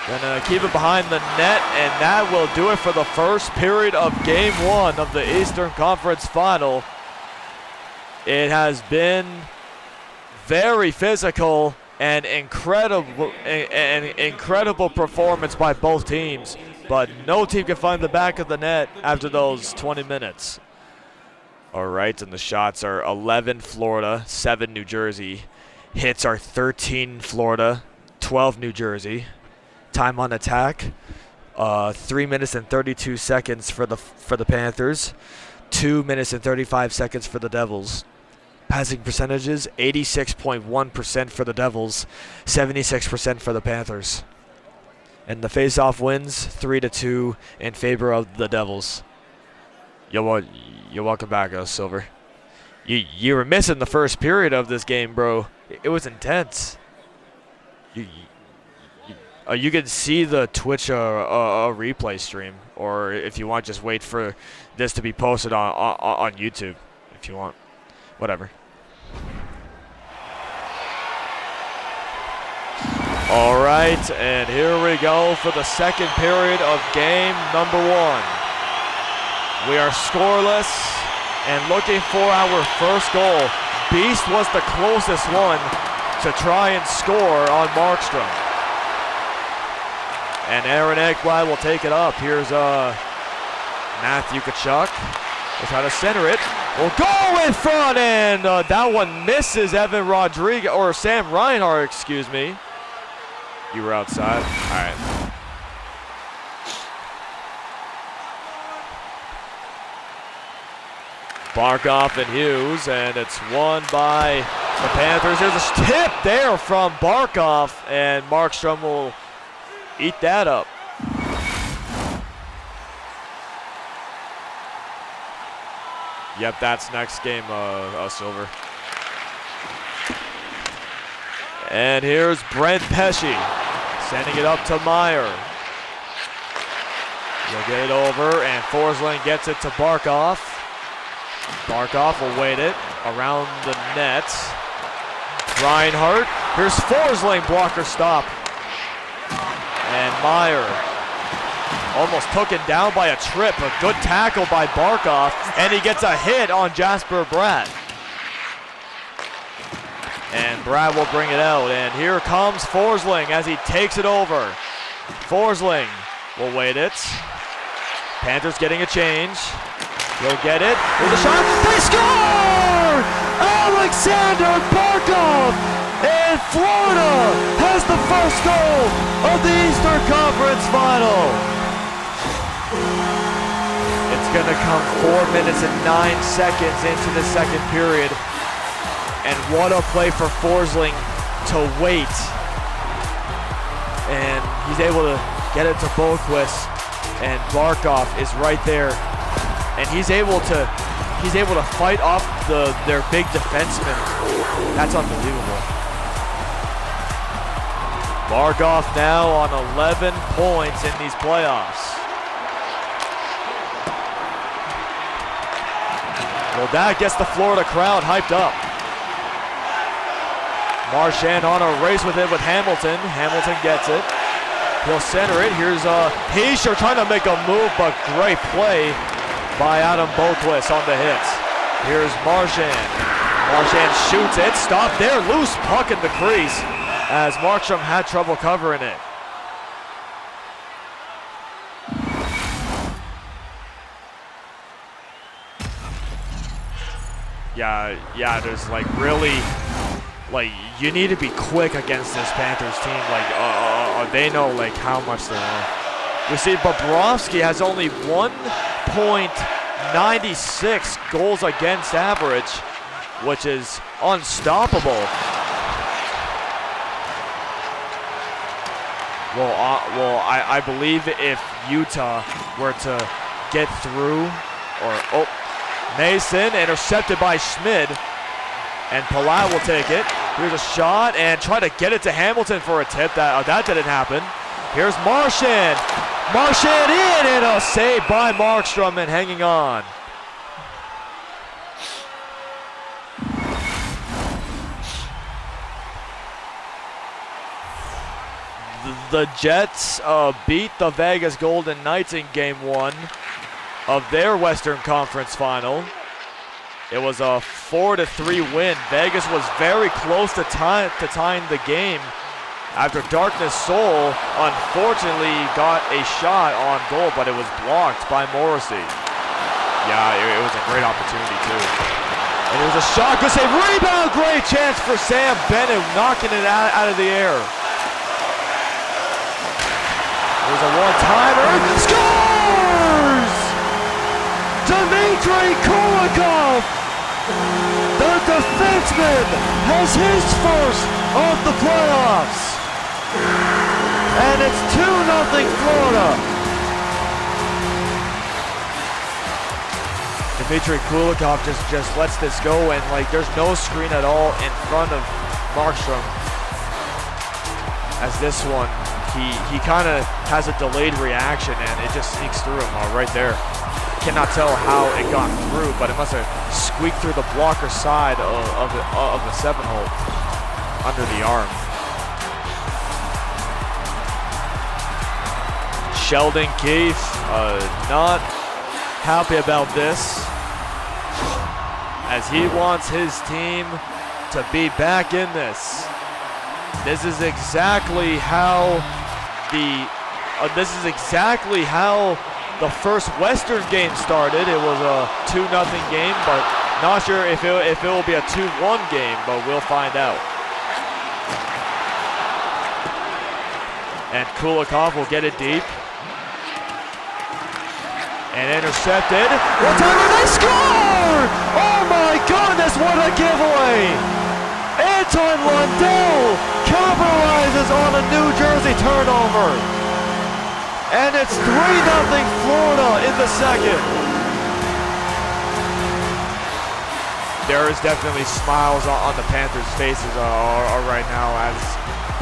Gonna keep it behind the net, and that will do it for the first period of Game 1 of the Eastern Conference Final. It has been very physical and incredible performance by both teams, but no team can find the back of the net after those 20 minutes. All right, and the shots are 11 Florida, 7 New Jersey. Hits are 13 Florida, 12 New Jersey. Time on attack, 3 minutes and 32 seconds for the Panthers, 2 minutes and 35 seconds for the Devils. Passing percentages, 86.1% for the Devils, 76% for the Panthers. And the face-off wins 3-2 in favor of the Devils. You're welcome back, Silver. You were missing the first period of this game, bro. It was intense. You can see the Twitch replay stream, or if you want, just wait for this to be posted on YouTube, if you want. Whatever. All right, and here we go for the second period of game number 1. We are scoreless and looking for our first goal. Beast was the closest one to try and score on Markstrom. And Aaron Ekblad will take it up. Here's Matthew Tkachuk. We'll try to center it. We'll go in front, and that one misses Evan Rodriguez, or Sam Reinhart, excuse me. You were outside? All right. Barkov and Hughes, and it's won by the Panthers. There's a tip there from Barkov, and Markstrom will eat that up. Yep, that's next game, Silver. And here's Brent Pesce sending it up to Meyer. He'll get it over, and Forsling gets it to Barkov. Barkov will wait it around the net. Reinhardt. Here's Forsling, blocker stop. And Meyer almost taken down by a trip. A good tackle by Barkov, and he gets a hit on Jasper Bratt. And Bratt will bring it out, and here comes Forsling as he takes it over. Forsling will wait it. Panthers getting a change. He'll get it. There's a shot. They score! Alexander Barkov! And Florida has the first goal of the Eastern Conference Final. It's going to come 4 minutes and 9 seconds into the second period. And what a play for Forsling to wait. And he's able to get it to Boquist. And Barkov is right there. And he's able to fight off their big defenseman. That's unbelievable. Barkov now on 11 points in these playoffs. Well, that gets the Florida crowd hyped up. Marchand on a race with it with Hamilton. Hamilton gets it. He'll center it. Here's Hischier trying to make a move, but great play by Adam Boquist on the hits. Here's Marchand. Marchand shoots it. Stop there. Loose puck in the crease as Markstrom had trouble covering it. Yeah, there's really, you need to be quick against this Panthers team. They know how much they are. We see Bobrovsky has only 1.96 goals against average, which is unstoppable. Well, I believe if Utah were to get through, Mason intercepted by Schmid, and Palat will take it. Here's a shot and try to get it to Hamilton for a tip. That didn't happen. Here's Marchand. Marchand in, and a save by Markstrom and hanging on. The Jets beat the Vegas Golden Knights in Game 1 of their Western Conference Final. It was a 4-3 win. Vegas was very close to tying the game after Darkness Soul unfortunately got a shot on goal, but it was blocked by Morrissey. Yeah, it was a great opportunity too. And it was a shot, good save, rebound, great chance for Sam Bennett, knocking it out of the air. There's a one-timer, scores! Dmitry Kulikov, the defenseman, has his first of the playoffs. And it's 2-0 Florida. Dmitry Kulikov just lets this go, and there's no screen at all in front of Markstrom. As this one, he kind of has a delayed reaction, and it just sneaks through him right there. Cannot tell how it got through, but it must have squeaked through the blocker side of the 7-hole under the arm. Sheldon Keefe not happy about this, as he wants his team to be back in this. This is exactly how the first Western game started. It was a 2-0 game, but not sure if it will be a 2-1 game, but we'll find out. And Kulikov will get it deep. And intercepted. One time they score! Oh my goodness, what a giveaway! Anton Lundell capitalizes on a New Jersey turnover. And it's 3-0 Florida in the second. There is definitely smiles on the Panthers' faces right now, as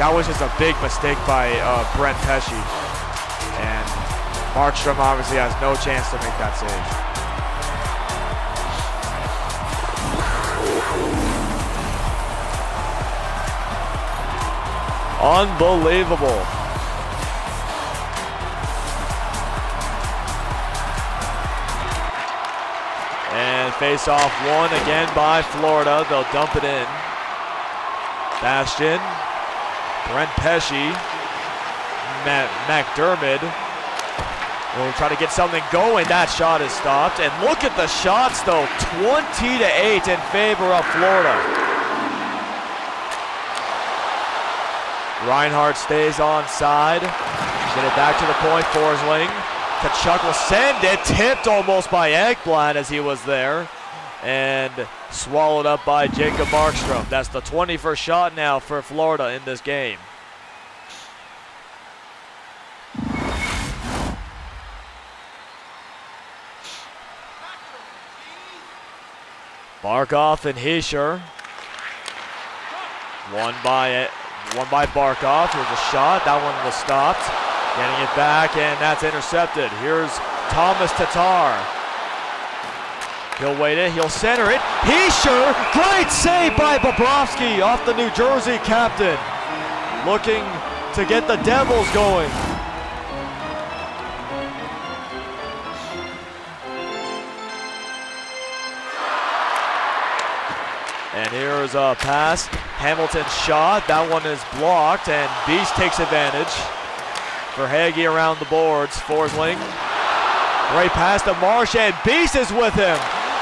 that was just a big mistake by Brent Pesce. And Markstrom obviously has no chance to make that save. Unbelievable. And face off one again by Florida. They'll dump it in. Bastian, Brent Pesce, McDermott will try to get something going. That shot is stopped. And look at the shots though, 20-8 in favor of Florida. Reinhardt stays onside. Get it back to the point, Forsling. Tkachuk will send it, tipped almost by Ekblad as he was there, and swallowed up by Jacob Markstrom. That's the 21st shot now for Florida in this game. Barkov and Hischier. One by Barkov. Here's a shot. That one was stopped. Getting it back, and that's intercepted. Here's Thomas Tatar. He'll wait it. He'll center it. Hischier, great save by Bobrovsky off the New Jersey captain. Looking to get the Devils going. And here's a pass. Hamilton's shot. That one is blocked, and Beast takes advantage. Verhaeghe around the boards. Forsling. Great pass to Marchand. Beast is with him.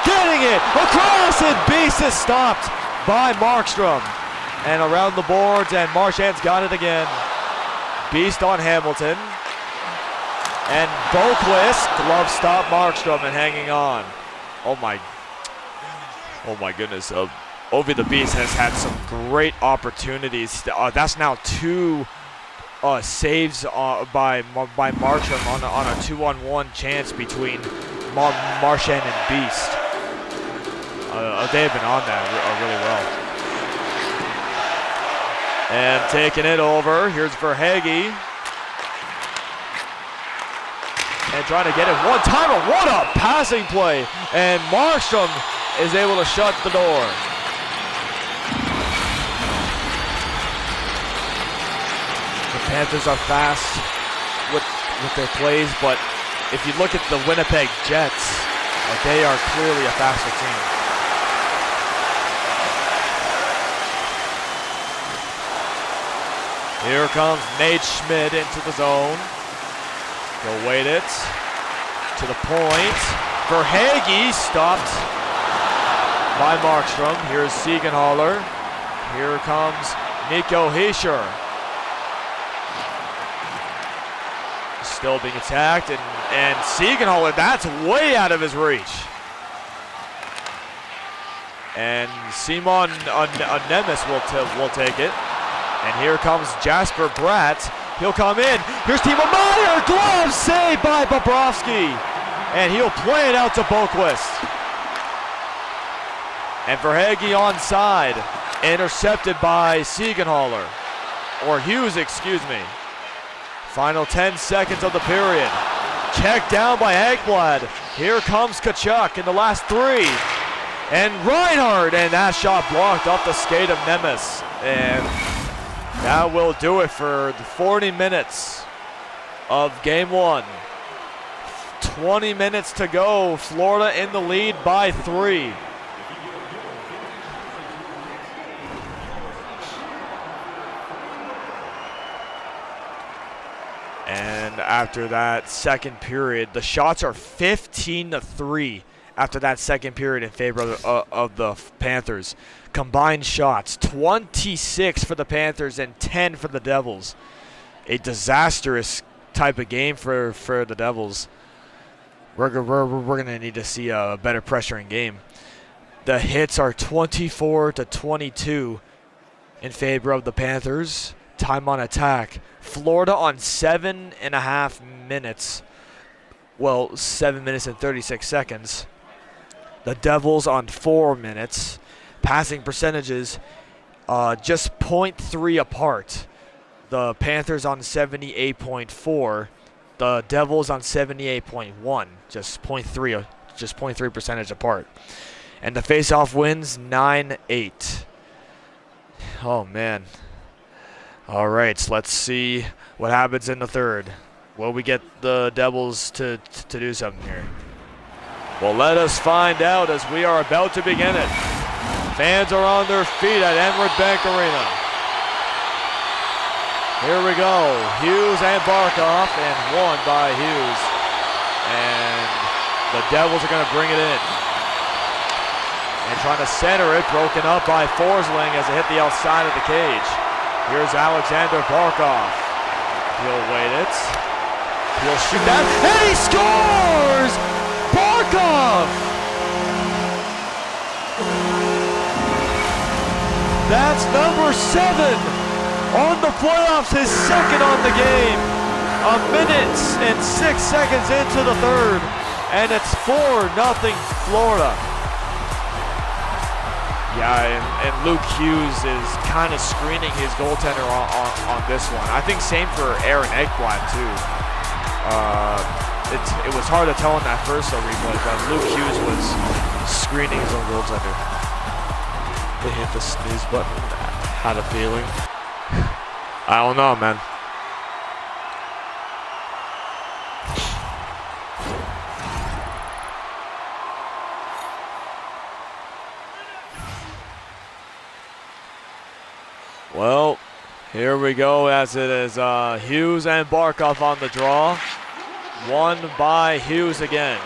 Getting it across, and Beast is stopped by Markstrom. And around the boards, and Marchand's got it again. Beast on Hamilton. And Boqvist, glove stop Markstrom and hanging on. Oh my goodness. Ovi the Beast has had some great opportunities. That's now two saves by Markstrom on a 2-on-1 chance between Marchand and Beast. They have been on that really well. And taking it over, here's Verhaeghe. And trying to get it one-timer. What a passing play! And Markstrom is able to shut the door. Panthers are fast with their plays, but if you look at the Winnipeg Jets, they are clearly a faster team. Here comes Nate Schmidt into the zone. He'll wait it to the point. Verhaeghe stopped by Markstrom. Here's Siegenthaler. Here comes Nico Hischier. Still being attacked, and Siegenthaler, that's way out of his reach. And Simon Nemeth will take it. And here comes Jasper Bratt. He'll come in. Here's Timo Meier, glove save by Bobrovsky. And he'll play it out to Boqvist. And Verhaeghe onside, intercepted by Siegenthaler. Or Hughes, excuse me. Final 10 seconds of the period. Checked down by Ekblad. Here comes Tkachuk in the last three. And Reinhardt, and that shot blocked off the skate of Nemeth. And that will do it for the 40 minutes of game one. 20 minutes to go. Florida in the lead by 3. And after that second period, the shots are 15-3 after that second period in favor of the Panthers. Combined shots, 26 for the Panthers and 10 for the Devils. A disastrous type of game for the Devils. We're going to need to see a better pressuring game. The hits are 24-22 in favor of the Panthers. Time on attack. Florida on 7.5 minutes. Well, 7 minutes and 36 seconds. The Devils on 4 minutes. Passing percentages just 0.3 apart. The Panthers on 78.4 the Devils on 78.1, just 0.3 percentage apart. And the face-off wins 9-8. Oh, man. All right, so let's see what happens in the third. Will we get the Devils to do something here? Well, let us find out as we are about to begin it. Fans are on their feet at Emirates Bank Arena. Here we go. Hughes and Barkov, and one by Hughes. And the Devils are going to bring it in. And trying to center it, broken up by Forsling as it hit the outside of the cage. Here's Alexander Barkov. He'll wait it. He'll shoot that, and he scores! Barkov! That's number 7 on the playoffs, his second on the game. 1 minute and 6 seconds into the third, and it's 4-0 Florida. Yeah, and Luke Hughes is kind of screening his goaltender on this one. I think same for Aaron Ekblad too. It was hard to tell in that first replay, but Luke Hughes was screening his own goaltender. They hit the snooze button. Had a feeling. I don't know, man. Well, here we go as it is Hughes and Barkov on the draw. Won by Hughes again.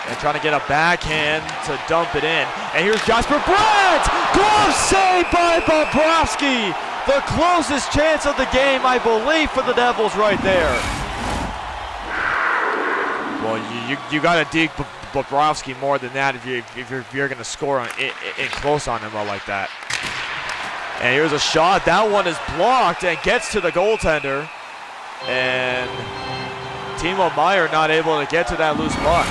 And trying to get a backhand to dump it in. And here's Jasper Bratt! Glove save by Bobrovsky! The closest chance of the game, I believe, for the Devils right there. Well, you got to dig Bobrovsky more than that if you're going to score in close on him like that. And here's a shot. That one is blocked and gets to the goaltender. And Timo Meier not able to get to that loose puck.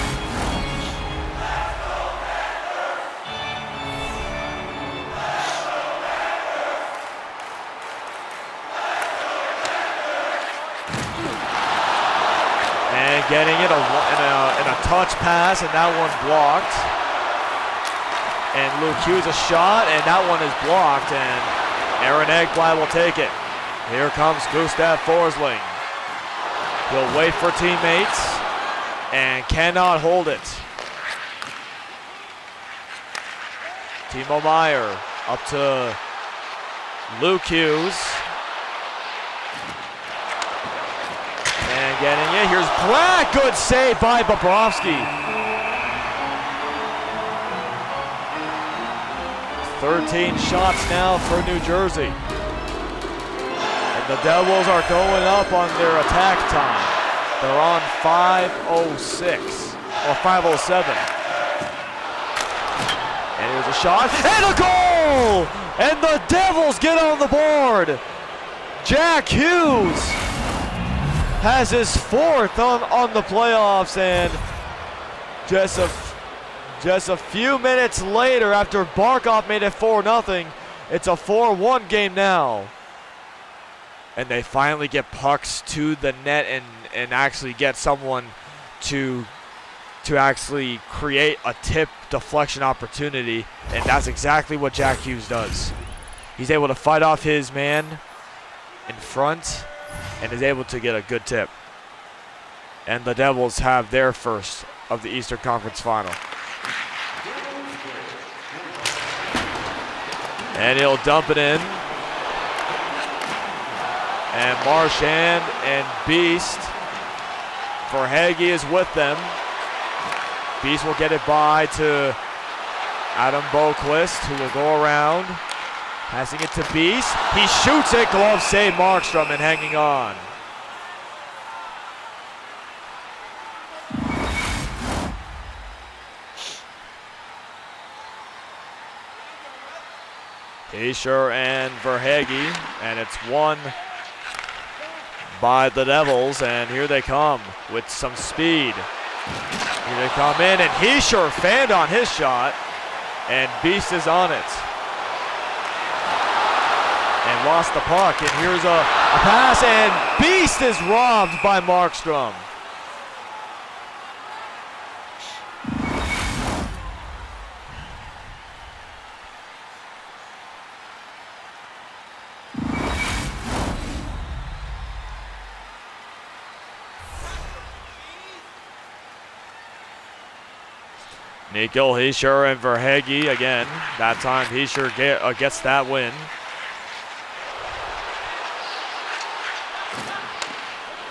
And getting it in a touch pass, and that one blocked. And Luke Hughes a shot, and that one is blocked, and Aaron Ekblad will take it. Here comes Gustav Forsling. He'll wait for teammates and cannot hold it. Timo Meier up to Luke Hughes. And getting it. Here's Black. Good save by Bobrovsky. 13 shots now for New Jersey. And the Devils are going up on their attack time. They're on 5:06 or 5:07. And here's a shot and a goal! And the Devils get on the board. Jack Hughes has his 4th on the playoffs, and just a few minutes later, after Barkov made it 4-0, it's a 4-1 game now. And they finally get pucks to the net and actually get someone to actually create a tip deflection opportunity. And that's exactly what Jack Hughes does. He's able to fight off his man in front and is able to get a good tip. And the Devils have their first of the Eastern Conference Final. And he'll dump it in. And Marchand and Beast. Verhaeghe is with them. Beast will get it by to Adam Boqvist, who will go around. Passing it to Beast. He shoots it. Glove save Markstrom and hanging on. Hischier and Verhaeghe, and it's won by the Devils, and here they come with some speed. Here they come in, and Hischier fanned on his shot, and Beast is on it. And lost the puck, and here's a pass, and Beast is robbed by Markstrom. Nico Hischier and Verhaeghe again. That time Hischier gets that win.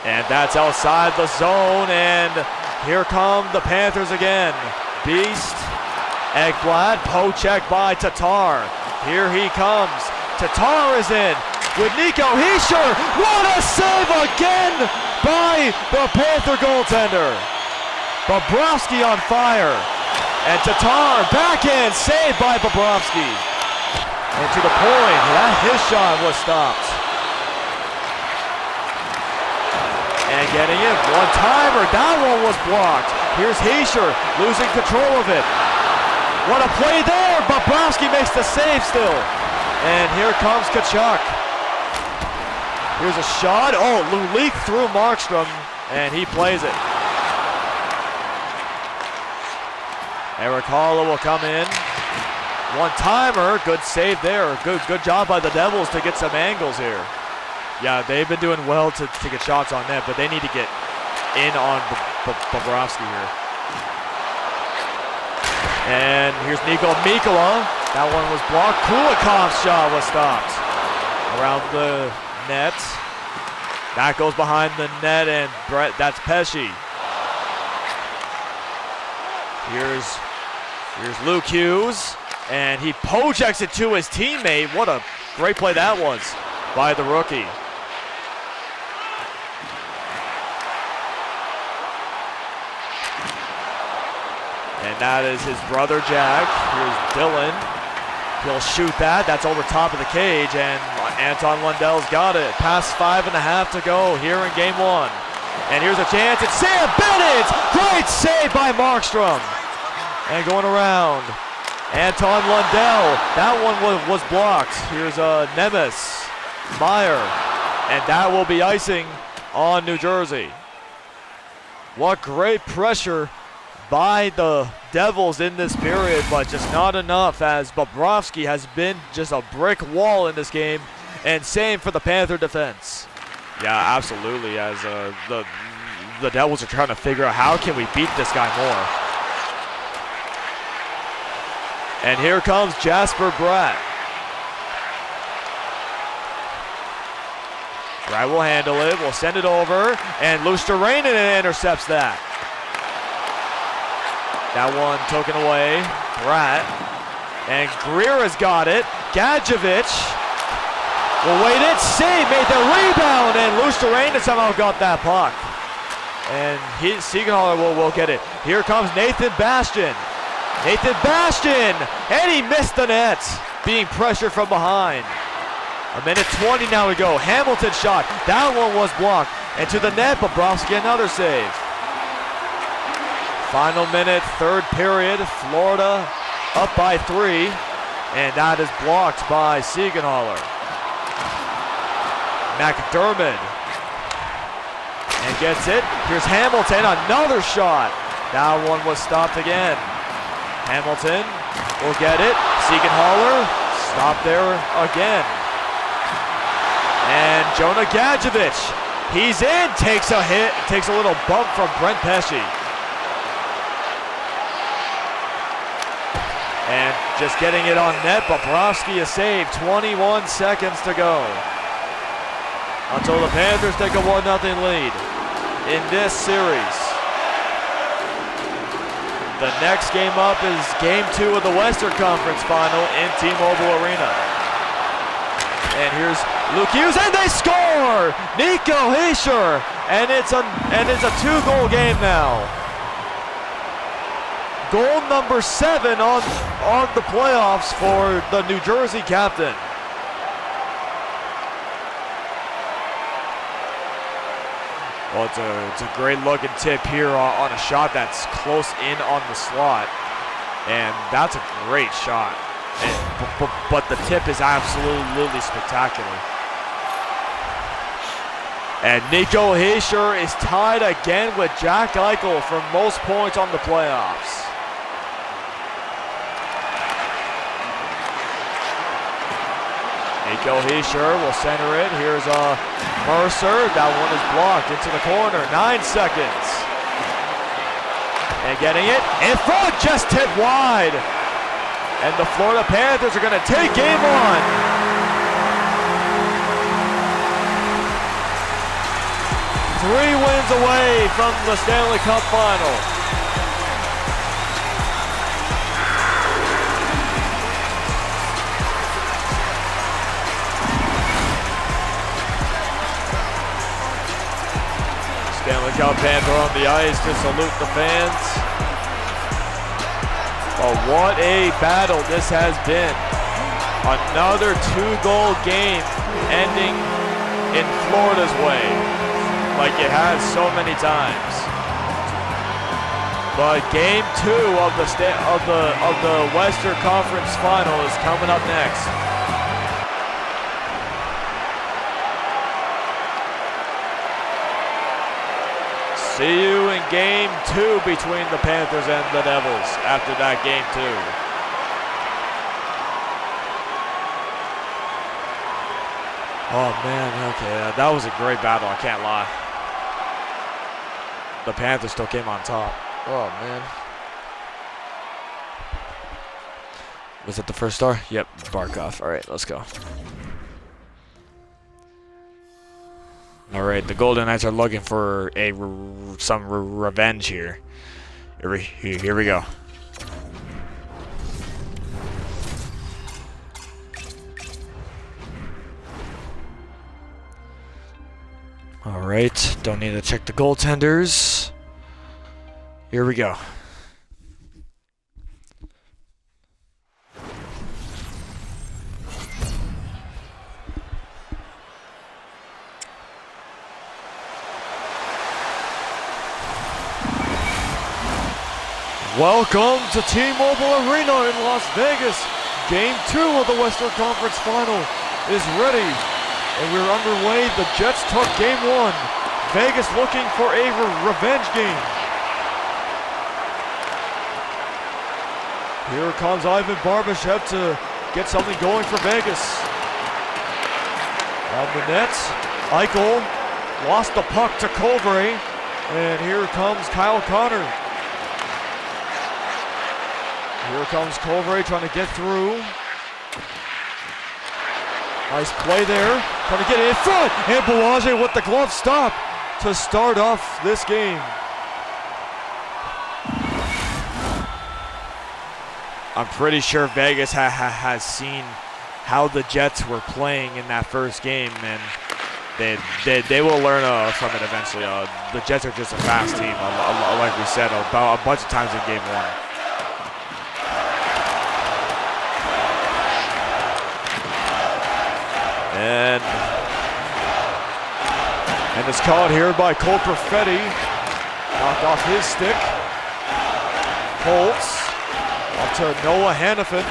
And that's outside the zone, and here come the Panthers again. Beast, Ekblad, poke check by Tatar. Here he comes. Tatar is in with Nico Hischier. What a save again by the Panther goaltender. Bobrovsky on fire. And Tatar backhand saved by Bobrovsky. And to the point that his shot was stopped. And getting it, one-timer, that one was blocked. Here's Hischier losing control of it. What a play there, Bobrovsky makes the save still. And here comes Tkachuk. Here's a shot, leak through Markstrom, and he plays it. Erik Haula will come in. One-timer, good save there. Good job by the Devils to get some angles here. Yeah, they've been doing well to get shots on net, but they need to get in on Bobrovsky here. And here's Nico Mikkola. That one was blocked. Kulikov's shot was stopped around the net. That goes behind the net, and that's Pesce. Here's Luke Hughes, and he pojecks it to his teammate. What a great play that was by the rookie. And that is his brother Jack. Here's Dylan. He'll shoot that. That's over top of the cage, and Anton Lundell's got it. Past 5.5 to go here in game one. And here's a chance. It's Sam Bennett. Great save by Markstrom. And going around, Anton Lundell. That one was blocked. Here's Nemes Meyer. And that will be icing on New Jersey. What great pressure by the Devils in this period, but just not enough, as Bobrovsky has been just a brick wall in this game, and same for the Panther defense. Yeah, absolutely, as the Devils are trying to figure out how can we beat this guy more. And here comes Jasper Bratt. Bratt will handle it, will send it over, and Luostarinen intercepts that. That one taken away, Bratt. And Greer has got it. Gadjevich will wait it, save, made the rebound, and Luostarinen somehow got that puck. And Siegenthaler will get it. Here comes Nathan Bastian. Nathan Bastian, and he missed the net, being pressured from behind. 1:20 now to go. Hamilton shot, that one was blocked, and to the net, Bobrovsky another save. Final minute, third period, Florida up by 3, and that is blocked by Siegenthaler. McDermott, and gets it. Here's Hamilton, another shot. That one was stopped again. Hamilton will get it. Siegenthaler, stop there again. And Jonah Gadjevich, he's in, takes a hit, takes a little bump from Brent Pesce. And just getting it on net, Bobrovsky is saved, 21 seconds to go. Until the Panthers take a 1-0 lead in this series. The next game up is game 2 of the Western Conference Final in T-Mobile Arena. And here's Luke Hughes, and they score! Nico Hischier, and it's a 2-goal game now. Goal number 7 on the playoffs for the New Jersey captain. Well, it's a great looking tip here on a shot that's close in on the slot. And that's a great shot. but the tip is absolutely spectacular. And Nico Hischier is tied again with Jack Eichel for most points on the playoffs. Nico Hischier will center it. Here's Mercer. That one is blocked into the corner. 9 seconds. And getting it in front, just hit wide. And the Florida Panthers are going to take game one. Three wins away from the Stanley Cup final. Stanley Cup Panther on the ice to salute the fans. But what a battle this has been. Another 2-goal game ending in Florida's way, like it has so many times. But game 2 of the Western Conference Final is coming up next. See you in game 2 between the Panthers and the Devils after that game 2. Oh man, okay, that was a great battle, I can't lie. The Panthers still came on top. Oh man. Was that the first star? Yep, Barkov. All right, let's go. All right, the Golden Knights are looking for some revenge here. Here we go. All right, don't need to check the goaltenders. Here we go. Welcome to T-Mobile Arena in Las Vegas. Game 2 of the Western Conference Final is ready, and we're underway. The Jets took game 1. Vegas looking for a revenge game. Here comes Ivan Barbashev to get something going for Vegas. On the net, Eichel lost the puck to Colvray, and here comes Kyle Connor. Here comes Colvray trying to get through. Nice play there. Trying to get it in front. And Boulanger with the glove stop to start off this game. I'm pretty sure Vegas has seen how the Jets were playing in that first game, and they will learn from it eventually. The Jets are just a fast team, like we said a bunch of times in game 1. And it's caught here by Cole Perfetti. Knocked off his stick. Holtz up to Noah Hannafin.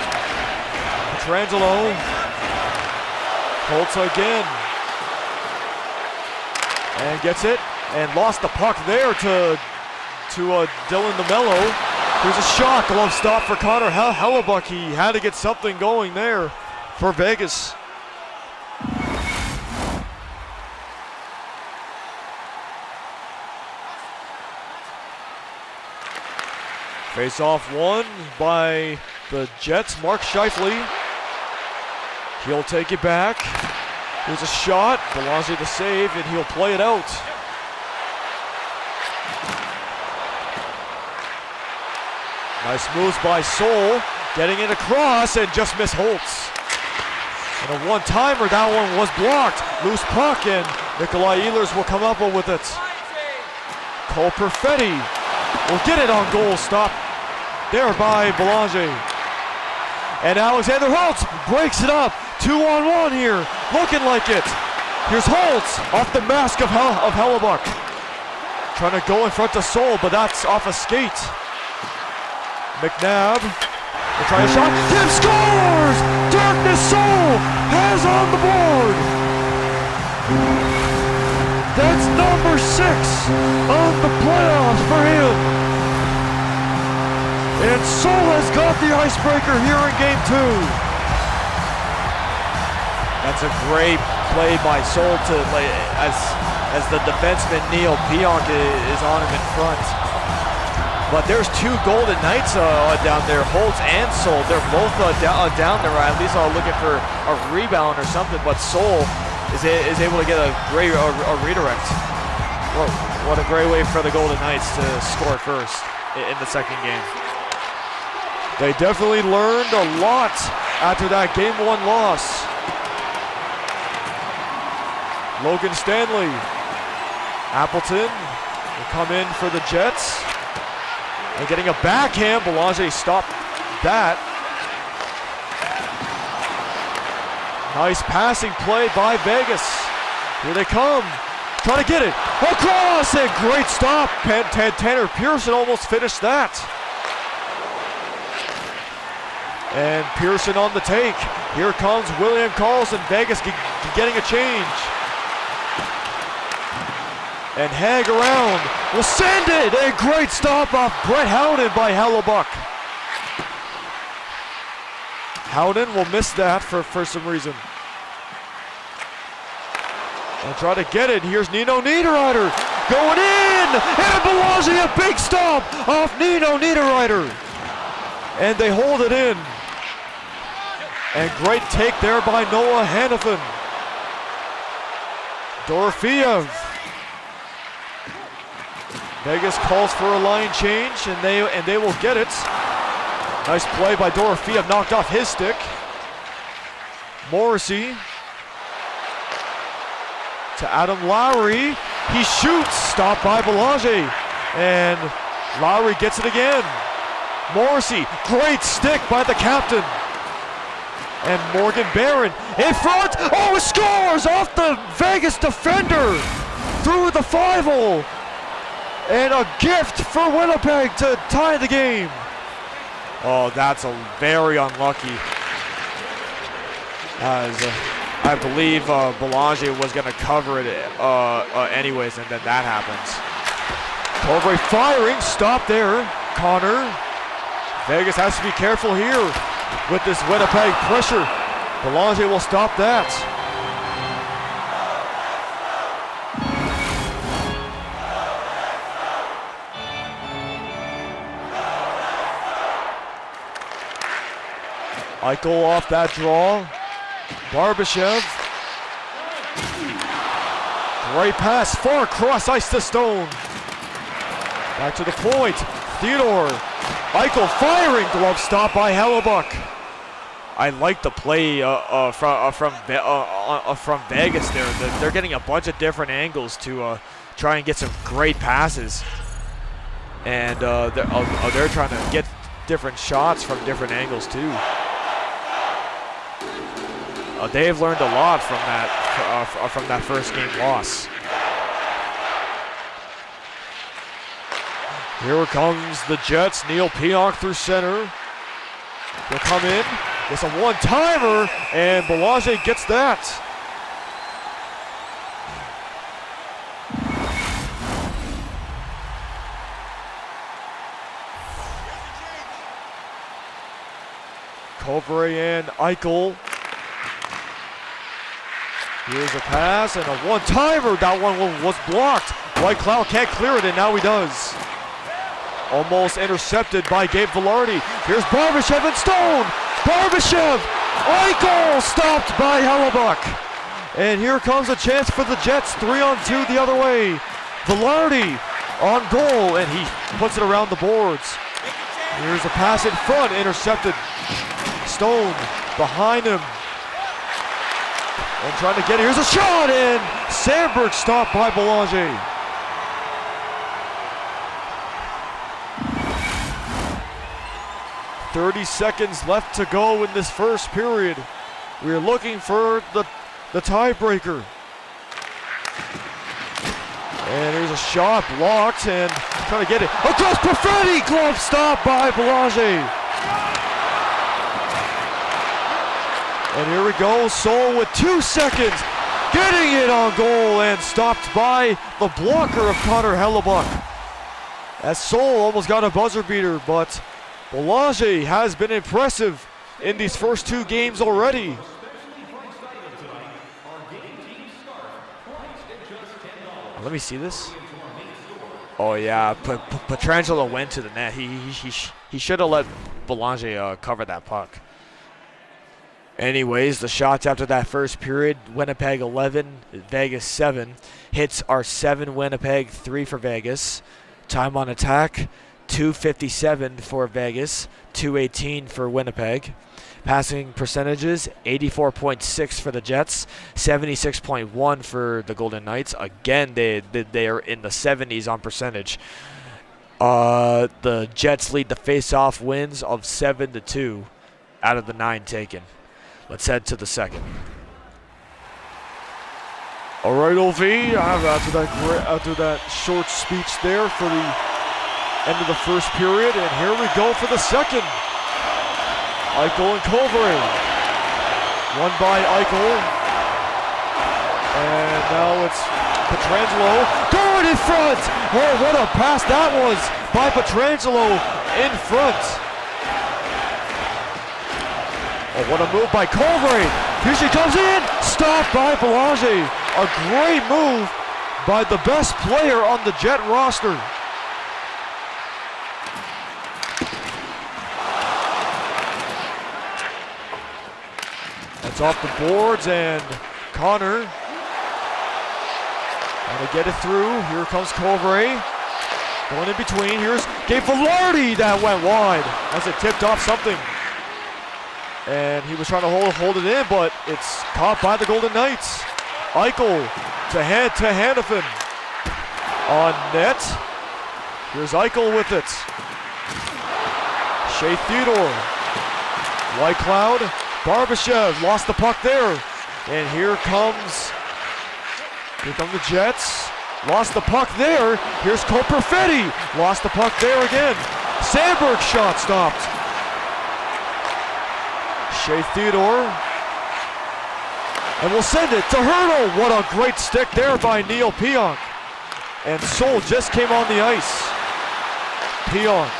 Petrangelo. Holtz again. And gets it. And lost the puck there to Dylan DeMello. Here's a shot. Glove stop for Connor Hellebuyck. He had to get something going there for Vegas. Face off won by the Jets, Mark Scheifele. He'll take it back. Here's a shot, Boulanger the save, and he'll play it out. Nice moves by Soul, getting it across and just missed Holtz. And a one-timer, that one was blocked. Loose puck, and Nikolai Ehlers will come up with it. Cole Perfetti will get it on goal, stop there by Boulanger. And Alexander Holtz breaks it up. 2-on-1 here, looking like it. Here's Holtz off the mask of Hellebuyck. Trying to go in front of Soul, but that's off a skate. McNabb They try a shot. Tim scores! Darkness Soul has on the board. That's number 6 on the playoffs for him. And Soul has got the icebreaker here in game 2. That's a great play by Soul to as the defenseman Neil Pionk is on him in front. But there's 2 Golden Knights down there, Holtz and Soul. They're both down there, at least looking for a rebound or something. But Soul is able to get a great redirect. What a great way for the Golden Knights to score first in the second game. They definitely learned a lot after that Game 1 loss. Logan Stanley. Appleton will come in for the Jets. And getting a backhand, Belanger stopped that. Nice passing play by Vegas. Here they come. Trying to get it. Across! And great stop. Tanner Pearson almost finished that. And Pearson on the take. Here comes William Karlsson. Vegas getting a change. And Hag around. Will send it. A great stop off Brett Howden by Hellebuck. Howden will miss that for some reason. And try to get it. Here's Nino Niederreiter going in. And Belanger a big stop off Nino Niederreiter. And they hold it in. And great take there by Noah Hannafin. Dorofeev. Vegas calls for a line change, and they will get it. Nice play by Dorofeev, knocked off his stick. Morrissey to Adam Lowry. He shoots, stopped by Belanger, and Lowry gets it again. Morrissey, great stick by the captain. And Morgan Barron in front. Oh, he scores off the Vegas defender through the 5-hole. And a gift for Winnipeg to tie the game. Oh, that's a very unlucky. As I believe Belanger was going to cover it anyways, and then that happens. Corbray firing, stop there. Connor. Vegas has to be careful here with this Winnipeg pressure. Belanger will stop that. Eichel off that draw. Barbashev. Great pass, far across ice to Stone. Back to the point. Theodore. Eichel firing, glove stop by Hellebuck. I like the play from Vegas there. They're getting a bunch of different angles to try and get some great passes. And they're trying to get different shots from different angles too. They've learned a lot from that first game loss. Here comes the Jets. Neil Pionk through center. He'll come in. It's a one-timer, and Belanger gets that. Couvray and Eichel. Here's a pass and a one-timer. That one was blocked. White Cloud can't clear it, and now he does. Almost intercepted by Gabe Vilardi. Here's Barbashev and Stone. Barbashev. Eichel stopped by Hellebuck. And here comes a chance for the Jets. 3-on-2 the other way. Vilardi on goal, and he puts it around the boards. Here's a pass in front, intercepted. Stone behind him. And trying to get it. Here's a shot, and Sandberg stopped by Belanger. .30 seconds left to go in this first period. We're looking for the tiebreaker. And here's a shot blocked, and trying to get it across Perfetti. Glove stop by Belanger. And here we go, Sol with 2 seconds, getting it on goal and stopped by the blocker of Connor Hellebuyck. As Sol almost got a buzzer beater, but Belanger has been impressive in these first 2 games already. Let me see this. Oh yeah, Pietrangelo went to the net. He should have let Belanger cover that puck. Anyways, the shots after that first period, Winnipeg 11, Vegas 7. Hits are 7 Winnipeg, 3 for Vegas. Time on attack, 2:57 for Vegas, 2:18 for Winnipeg. Passing percentages, 84.6 for the Jets, 76.1 for the Golden Knights. Again, they are in the 70s on percentage. The Jets lead the face-off wins of 7-2 out of the 9 taken. Let's head to the second. All right, OV, after that short speech there for the end of the first period, and here we go for the second. Eichel and Couvret. Won by Eichel. And now it's Pietrangelo going in front. Oh, what a pass that was by Pietrangelo in front. Oh, what a move by Couvret. Here she comes in. Stopped by Belanger. A great move by the best player on the Jet roster. It's off the boards, and Connor trying to get it through. Here comes Couvret. Going in between. Here's Gabe Vilardi that went wide as it tipped off something. And he was trying to hold it in, but it's caught by the Golden Knights. Eichel to Hanifin. On net. Here's Eichel with it. Shea Theodore. Whitecloud. Barbashev lost the puck there. And here come the Jets. Lost the puck there. Here's Cole Perfetti. Lost the puck there again. Sandberg shot stopped. Shea Theodore. And we'll send it to Hertl. What a great stick there by Neil Pionk. And Sol just came on the ice. Pionk.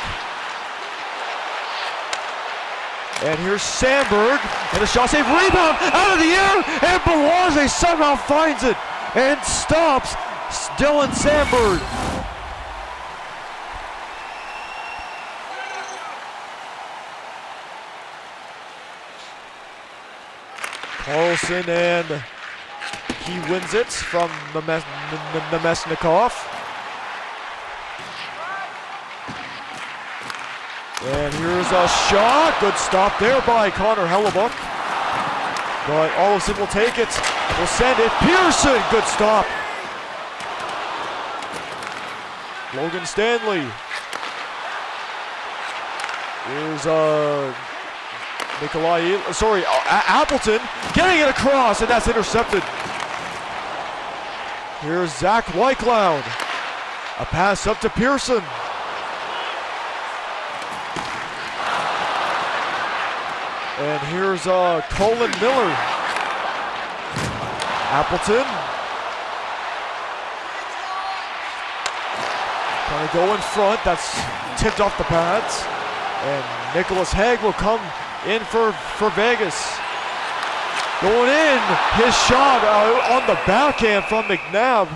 And here's Sandberg. And the shot save, rebound out of the air. And Belanger somehow finds it and stops Dylan Sandberg. Carlson, and he wins it from Nemesnikov. And here's a shot. Good stop there by Connor Hellebuyck. But Olofsson will take it. Will send it. Pearson, good stop. Logan Stanley. Here's Appleton getting it across, and that's intercepted. Here's Zach Whitecloud. A pass up to Pearson. And here's Colin Miller. Appleton. Trying to go in front. That's tipped off the pads. And Nicholas Hague will come in for Vegas. Going in. His shot on the backhand from McNabb.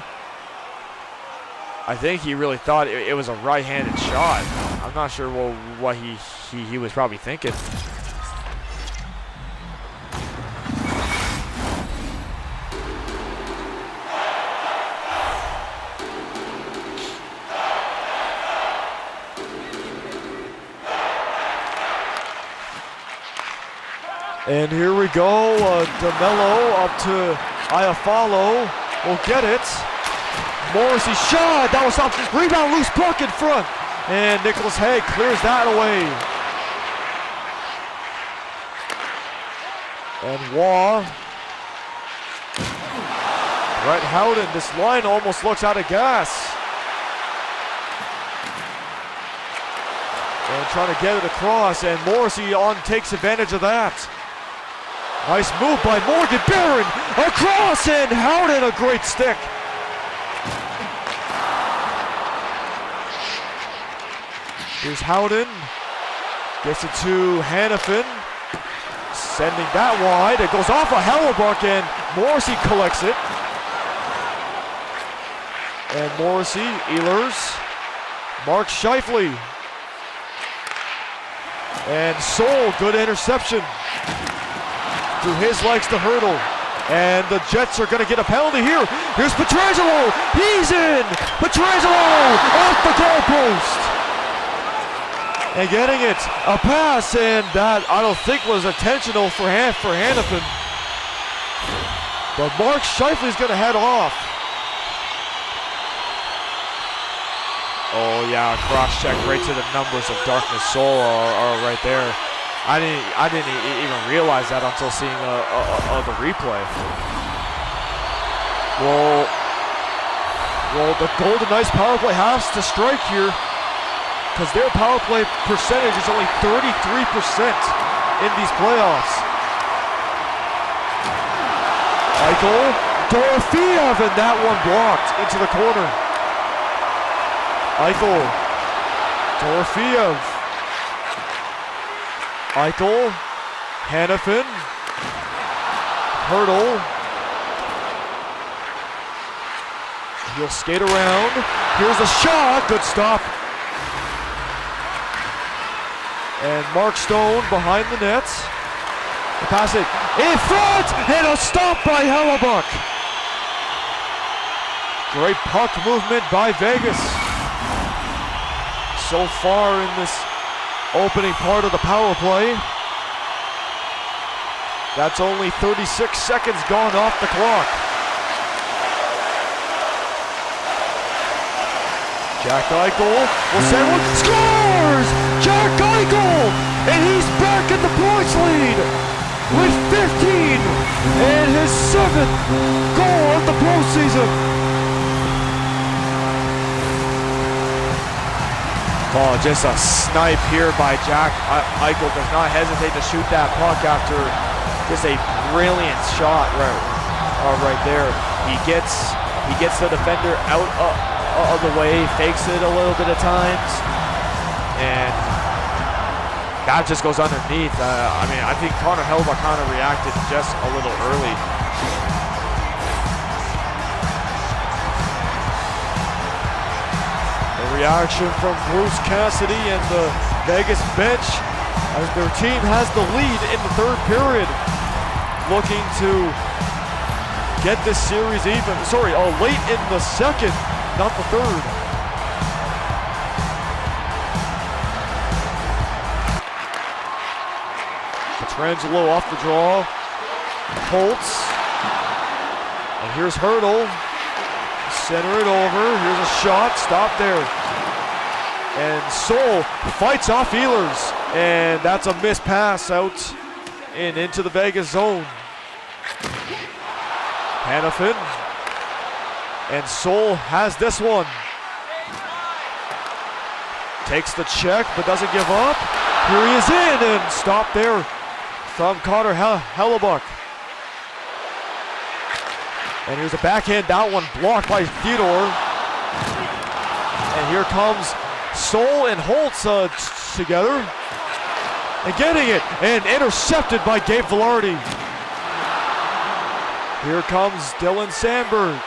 I think he really thought it was a right-handed shot. I'm not sure what he was probably thinking. And here we go, DeMello up to Iafallo, will get it. Morrissey shot, that was off, rebound, loose puck in front. And Nicholas Hague clears that away. And Waugh. Brett Howden, this line almost looks out of gas. And trying to get it across, and Morrissey takes advantage of that. Nice move by Morgan Barron. Across and Howden, a great stick. Here's Howden. Gets it to Hanifin. Sending that wide. It goes off of Hellebuyck and Morrissey collects it. And Morrissey, Ehlers, Mark Scheifele. And Soule, good interception. Through his legs to Hurdle. And the Jets are going to get a penalty here. Here's Pietrangelo. He's in. Pietrangelo off the goalpost. And getting it. A pass. And that I don't think was intentional for Hanifin. But Mark Scheifele's going to head off. Oh yeah, cross-check right to the numbers of Darkness Soule are right there. I didn't even realize that until seeing the replay. Well, the Golden Knights power play has to strike here because their power play percentage is only 33% in these playoffs. Eichel, Dorofeev, and that one blocked into the corner. Eichel, Dorofeev, Eichel, Hanifin, Hurdle. He'll skate around. Here's a shot, good stop. And Mark Stone behind the nets. The pass it in front, and a stop by Hellebuyck. Great puck movement by Vegas. So far in this opening part of the power play. That's only 36 seconds gone off the clock. Jack Eichel will send one, scores! Jack Eichel! And he's back at the points lead with 15 and his 7th goal of the postseason. Oh, just a snipe here by Jack Eichel. Does not hesitate to shoot that puck after just a brilliant shot right there. He gets the defender out of the way, fakes it a little bit of times, and that just goes underneath. I think Connor Hellebuyck kind of reacted just a little early. Reaction from Bruce Cassidy and the Vegas bench as their team has the lead in the third period, looking to get this series even. Late in the second, not the third. Pietrangelo off the draw. Holtz. And here's Hurdle. Center it over. Here's a shot. Stop there. And Soule fights off Ehlers. And that's a missed pass out and into the Vegas zone. Hanifin. And Soule has this one. Takes the check but doesn't give up. Here he is in and stop there from Connor Hellebuyck. And here's a backhand, that one blocked by Theodore. And here comes Soule and Holtz together. And getting it, and intercepted by Gabe Vilardi. Here comes Dylan Sandberg.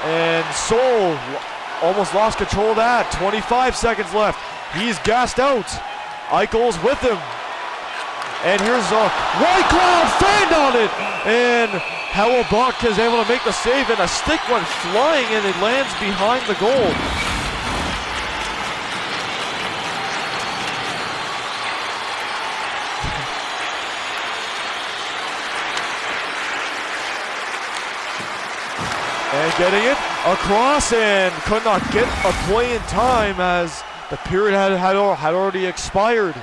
And Soule almost lost control of that. 25 seconds left. He's gassed out. Eichel's with him. And here's a White Cloud fanned on it. And Hellebuyck is able to make the save, and a stick went flying and it lands behind the goal. And getting it across and could not get a play in time as the period had already expired.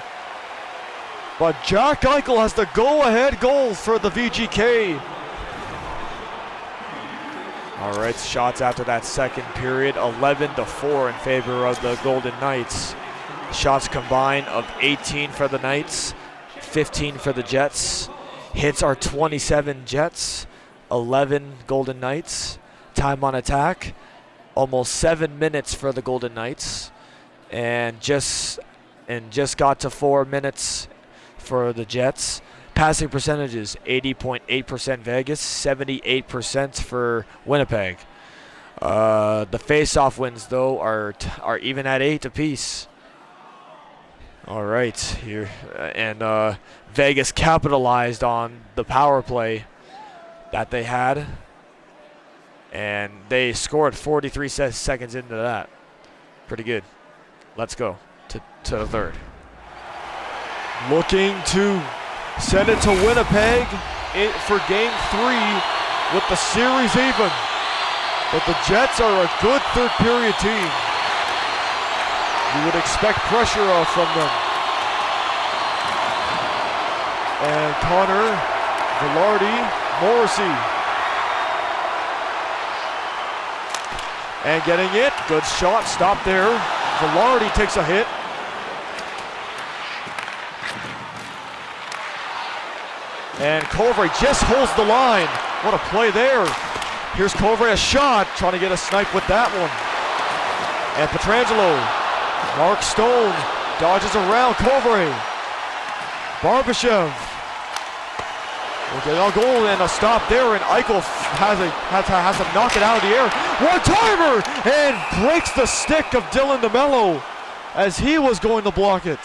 But Jack Eichel has the go-ahead goal for the VGK. All right, shots after that second period, 11-4 in favor of the Golden Knights. Shots combined of 18 for the Knights, 15 for the Jets. Hits are 27 Jets, 11 Golden Knights. Time on attack, almost 7 minutes for the Golden Knights, and just got to 4 minutes for the Jets. Passing percentages, 80.8% Vegas, 78% for Winnipeg. The face-off wins, though, are even at 8 apiece. All right, here, and Vegas capitalized on the power play that they had, and they scored 43 seconds into that. Pretty good. Let's go to the third. Looking to send it to Winnipeg for Game 3 with the series even. But the Jets are a good third period team. You would expect pressure from them. And Connor, Velarde, Morrissey. And getting it. Good shot. Stop there. Velarde takes a hit. And Covray just holds the line. What a play there. Here's Covray, a shot. Trying to get a snipe with that one. And Pietrangelo. Mark Stone dodges around Covray. Barbashev. Okay, on goal and a stop there, and Eichel has to knock it out of the air. One-timer! And breaks the stick of Dylan DeMello as he was going to block it.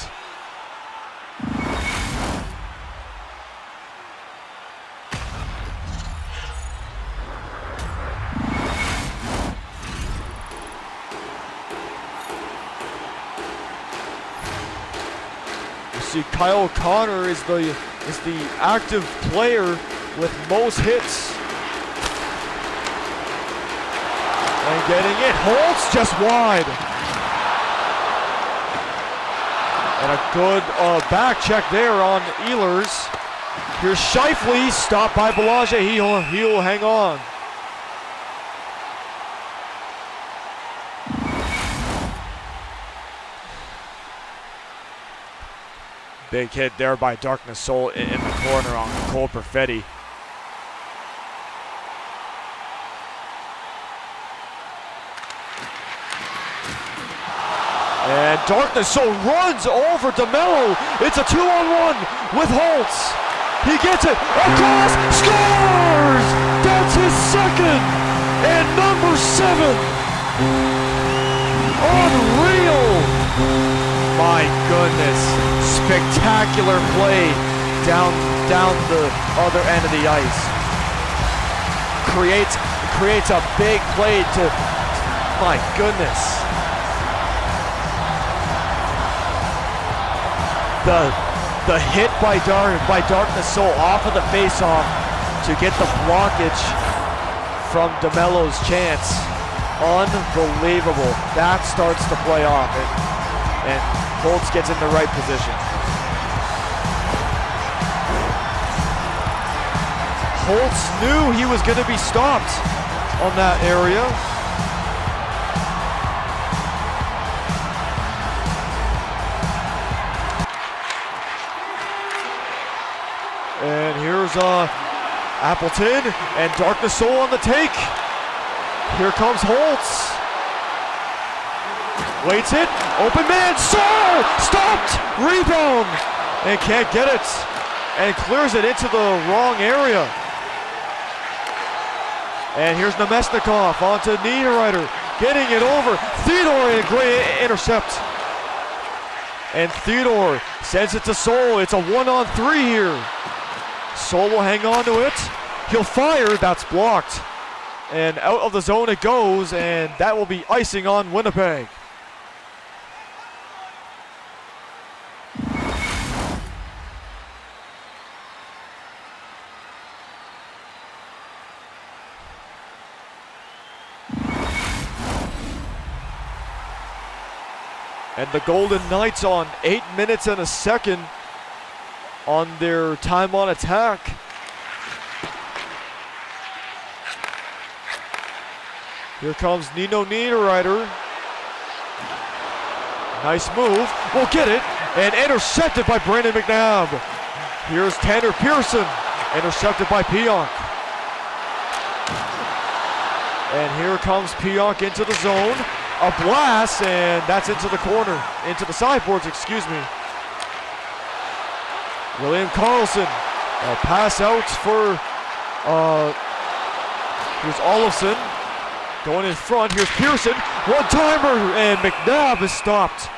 You see, Kyle Connor is the active player with most hits. And getting it, Holtz just wide. And a good back check there on Ehlers. Here's Scheifele, stopped by Belanger, he'll hang on. Big hit there by Darkness Soul in the corner on Cole Perfetti. And Darkness Soul runs over DeMello. It's a 2-on-1 with Holtz. He gets it across, scores! That's his second, and number 7. Unreal! My goodness. Spectacular play down the other end of the ice. Creates a big play to, my goodness. The hit by Darkness Soul off of the face-off to get the blockage from DeMello's chance. Unbelievable. That starts to play off, and Holtz gets in the right position. Holtz knew he was going to be stopped on that area. And here's Appleton and Darkness Soul on the take. Here comes Holtz. Waits it, open man, Soul! Stopped! Rebound! And can't get it. And clears it into the wrong area. And here's Namestnikov onto Niederreiter. Getting it over. Theodore, and a great intercept. And Theodore sends it to Soul. It's a 1-on-3 here. Soul will hang on to it. He'll fire, that's blocked. And out of the zone it goes, and that will be icing on Winnipeg. And the Golden Knights on 8 minutes and a second on their time on attack. Here comes Nino Niederreiter. Nice move. Will get it. And intercepted by Brandon McNabb. Here's Tanner Pearson, intercepted by Pionk. And here comes Pionk into the zone. A blast, and that's into the corner, into the sideboards, excuse me. William Karlsson, a pass out for, here's Olofsson, going in front. Here's Pearson, one-timer, and McNabb is stopped.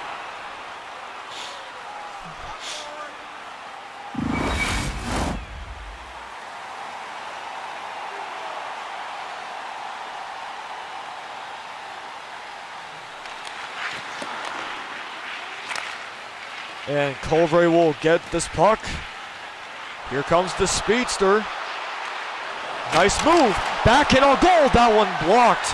And Colvray will get this puck. Here comes the speedster. Nice move. Backhand on goal. That one blocked.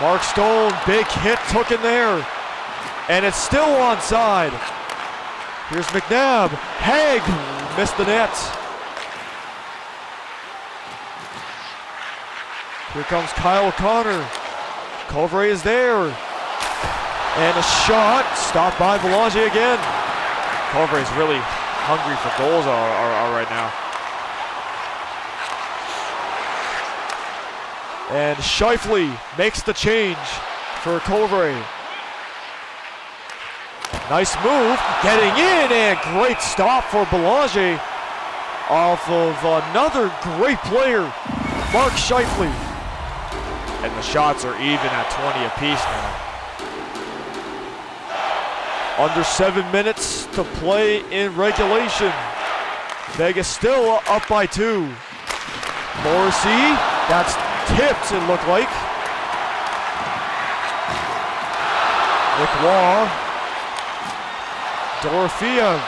Mark Stone, big hit, took in there. And it's still onside. Here's McNabb. Haig missed the net. Here comes Kyle O'Connor. Colvray is there. And a shot, stopped by Belanger again. Colvray's really hungry for goals are right now. And Scheifele makes the change for Colvray. Nice move, getting in, and great stop for Belanger off of another great player, Mark Scheifele. And the shots are even at 20 apiece now. Under 7 minutes to play in regulation. Vegas still up by 2. Morrissey, that's tipped, it looked like. Nick Waugh. Dorofeev.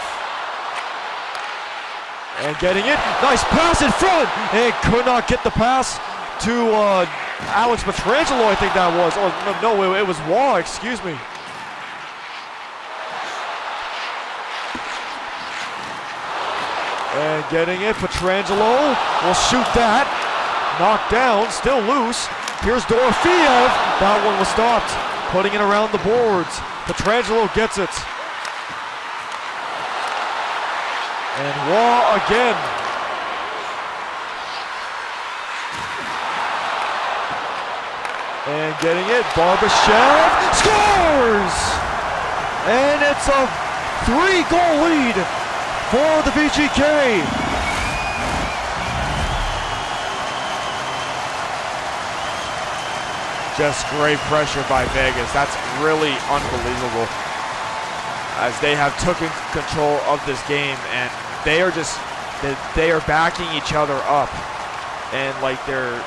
And getting it. Nice pass in front. And could not get the pass to Alex Pietrangelo, I think that was. Oh, no, it was Waugh, excuse me. And getting it, Pietrangelo will shoot that. Knocked down, still loose. Here's Dorofeev. That one was stopped. Putting it around the boards. Pietrangelo gets it. And Waugh again. And getting it, Barbashev scores! And it's a 3-goal lead for the VGK. Just great pressure by Vegas. That's really unbelievable. As they have taken control of this game, and they are backing each other up, and like they're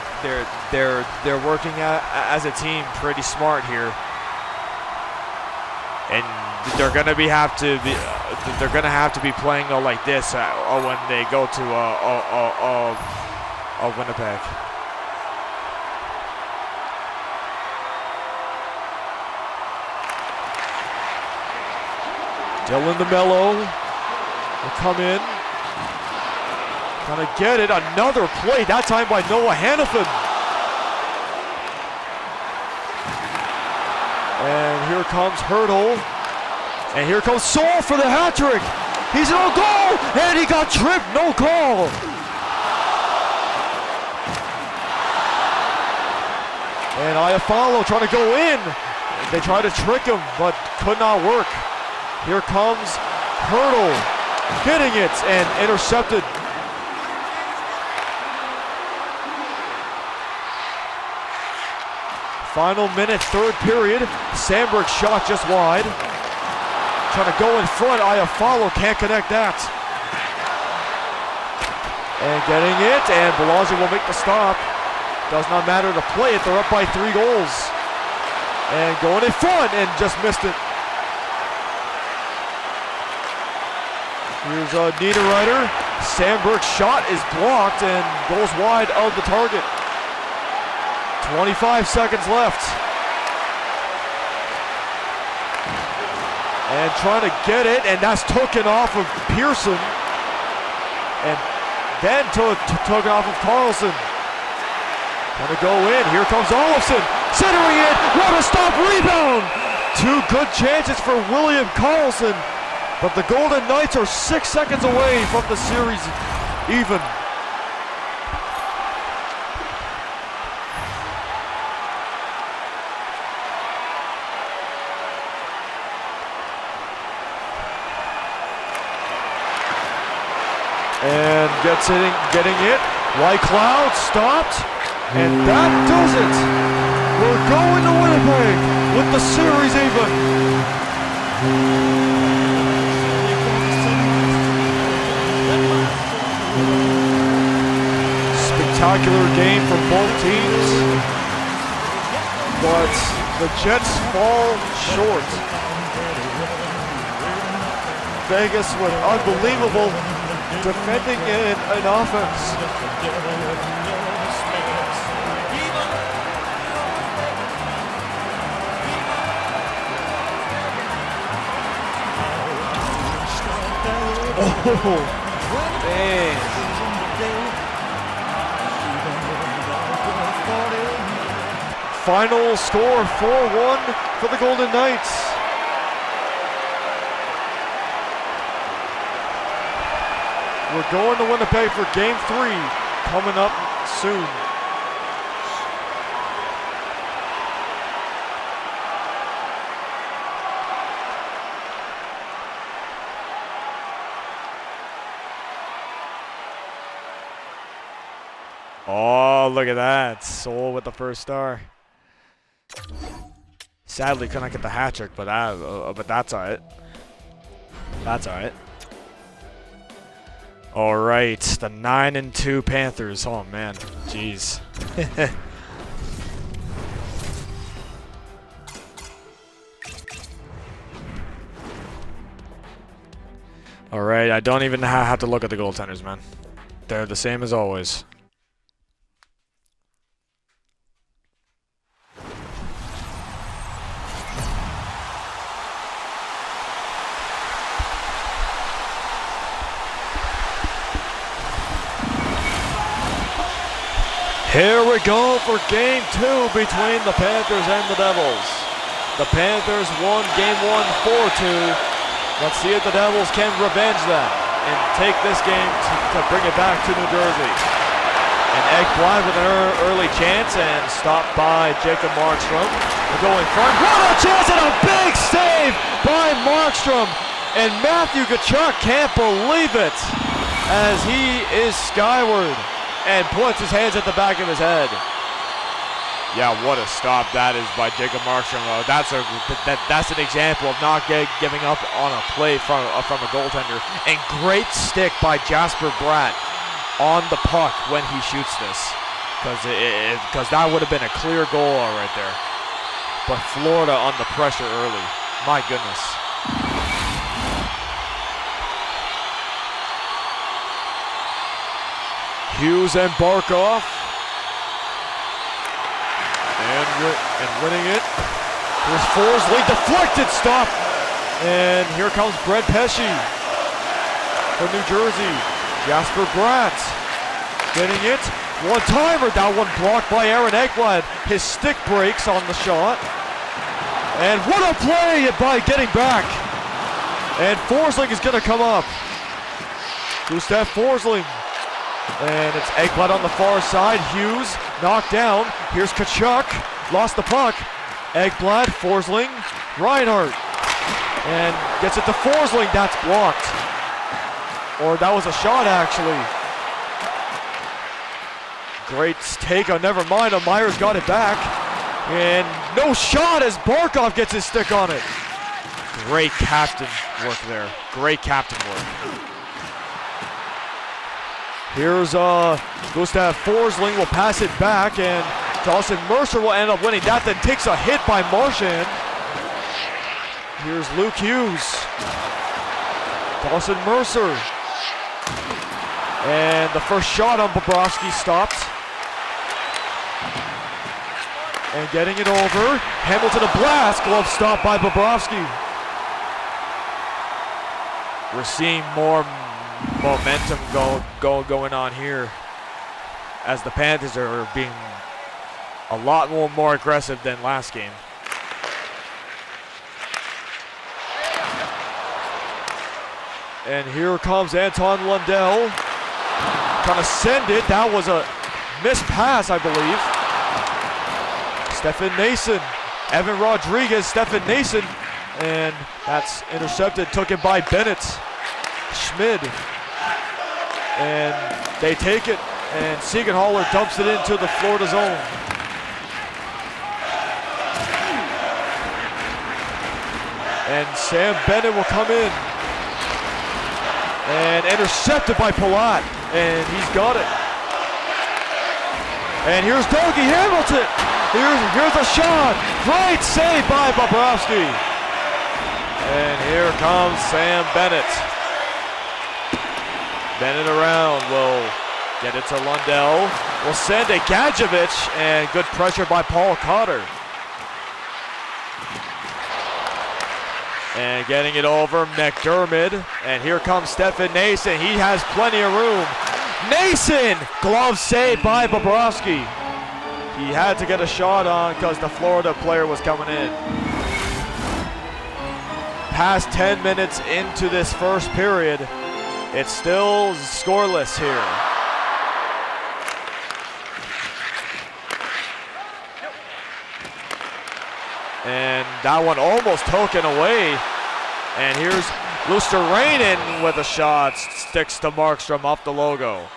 working as a team pretty smart here. And they're gonna have to be playing like this when they go to Winnipeg. Dylan DeMello will come in, gonna get it. Another play, that time by Noah Hannafin. And here comes Hertl. And here comes Saul for the hat trick. He's in on goal, and he got tripped, no call. And Iafallo trying to go in. They tried to trick him, but could not work. Here comes Hertl, getting it, and intercepted. Final minute, third period. Sandberg shot just wide. Trying to go in front, Iafallo can't connect that. And getting it, and Belanger will make the stop. Does not matter to play it, they're up by 3 goals. And going in front, and just missed it. Here's Niederreiter. Sandberg's shot is blocked and goes wide of the target. 25 seconds left. And trying to get it, and that's taken off of Pearson. And then taken off of Karlsson. Gonna go in, here comes Olofsson. Centering it, what a stop, rebound! 2 good chances for William Karlsson. But the Golden Knights are 6 seconds away from the series even. And getting it. White Cloud stopped, and that does it. We're going to Winnipeg with the series even. Spectacular game for both teams, but the Jets fall short. Vegas with unbelievable defending in offense. Oh, man. Final score 4-1 for the Golden Knights. We're going to Winnipeg for Game 3 coming up soon. Oh, look at that. Soul with the first star. Sadly, couldn't get the hat trick, but that's all right. That's all right. All right, the 9-2 Panthers. Oh man, jeez. All right, I don't even have to look at the goaltenders, man. They're the same as always. Here we go for Game 2 between the Panthers and the Devils. The Panthers won Game 1 4-2. Let's see if the Devils can revenge that and take this game to bring it back to New Jersey. And Ekblad with an early chance and stopped by Jacob Markstrom. We're going front. What a chance and a big save by Markstrom. And Matthew Tkachuk can't believe it as he is skyward and puts his hands at the back of his head. Yeah, what a stop that is by Jacob Markstrom. That's an example of not giving up on a play from a goaltender. And great stick by Jasper Bratt on the puck when he shoots this, because that would have been a clear goal right there. But Florida on the pressure early. My goodness. Hughes and Barkov. And winning it. Here's Forsling, deflected, stop. And here comes Brett Pesce for New Jersey. Jasper Bratt getting it. One-timer, that one blocked by Aaron Ekblad. His stick breaks on the shot. And what a play by getting back. And Forsling is going to come up. Gustav Forsling. And it's Ekblad on the far side. Hughes knocked down. Here's Tkachuk. Lost the puck. Ekblad, Forsling, Reinhart. And gets it to Forsling. That's blocked. Or that was a shot, actually. Great take. Oh, never mind. Myers got it back. And no shot as Barkov gets his stick on it. Great captain work there. Great captain work. Here's Gustav Forsling will pass it back, and Dawson Mercer will end up winning that, then takes a hit by Marchand. Here's Luke Hughes. Dawson Mercer. And the first shot on Bobrovsky stopped. And getting it over. Hamilton a blast. Glove stop by Bobrovsky. We're seeing more momentum going on here as the Panthers are being a lot more aggressive than last game. And here comes Anton Lundell. Trying to send it. That was a missed pass, I believe. Stefan Nason. Evan Rodriguez, Stefan Nason. And that's intercepted. Took it by Bennett. Schmid. And they take it. And Siegenthaler dumps it into the Florida zone. And Sam Bennett will come in. And intercepted by Palat. And he's got it. And here's Dougie Hamilton. Here's a shot. Great save by Bobrovsky. And here comes Sam Bennett. Bennett around will get it to Lundell. Will send it Gadjevich, and good pressure by Paul Cotter. And getting it over McDermott. And here comes Stefan Nason. He has plenty of room. Nason! Glove saved by Bobrovsky. He had to get a shot on because the Florida player was coming in. Past 10 minutes into this first period, it's still scoreless here. And that one almost taken away. And here's Luosterainen with a shot. Sticks to Markstrom off the logo.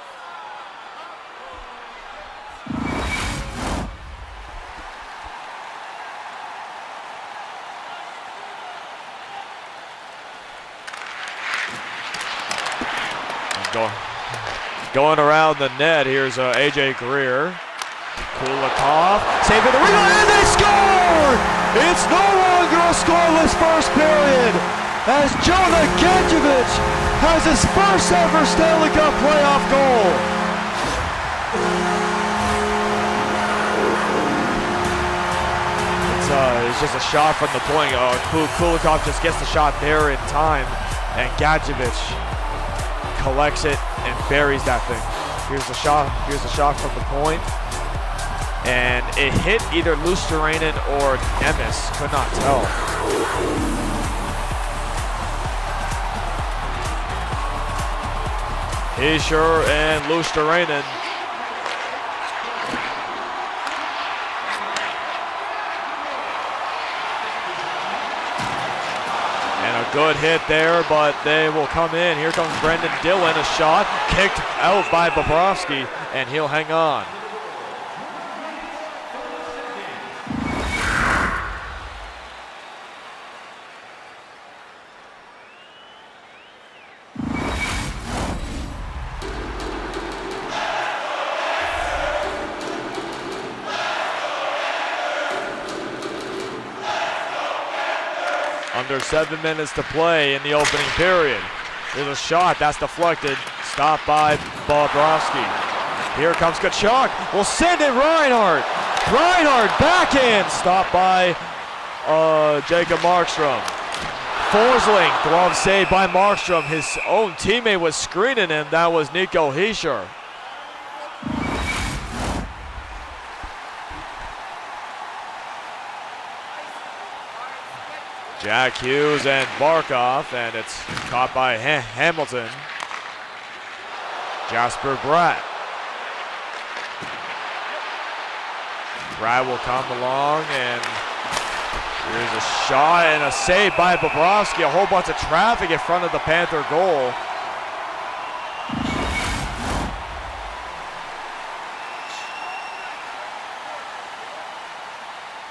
Going around the net, here's AJ Greer. Kulikov, save it, and they score! It's no longer a scoreless first period as Jonah Gadjevich has his first ever Stanley Cup playoff goal. It's just a shot from the point. Kulikov just gets the shot there in time, and Gadjevich collects it and buries that thing. Here's the shot from the point. And it hit either Luosterainen or Nemes, could not tell. Hischier and Luosterainen. And a good hit there, but they will come in. Here comes Brendan Dillon, a shot kicked out by Bobrovsky, and he'll hang on. Under 7 minutes to play in the opening period. There's a shot that's deflected, stopped by Bobrovsky. Here comes Tkachuk, will send it Reinhart. Reinhart backhand, stopped by Jacob Markstrom. Forsling, glove saved by Markstrom. His own teammate was screening him, that was Nico Hischier. Jack Hughes and Barkov, and it's caught by Hamilton. Jasper Bratt. Bratt will come along, and here's a shot and a save by Bobrovsky. A whole bunch of traffic in front of the Panther goal.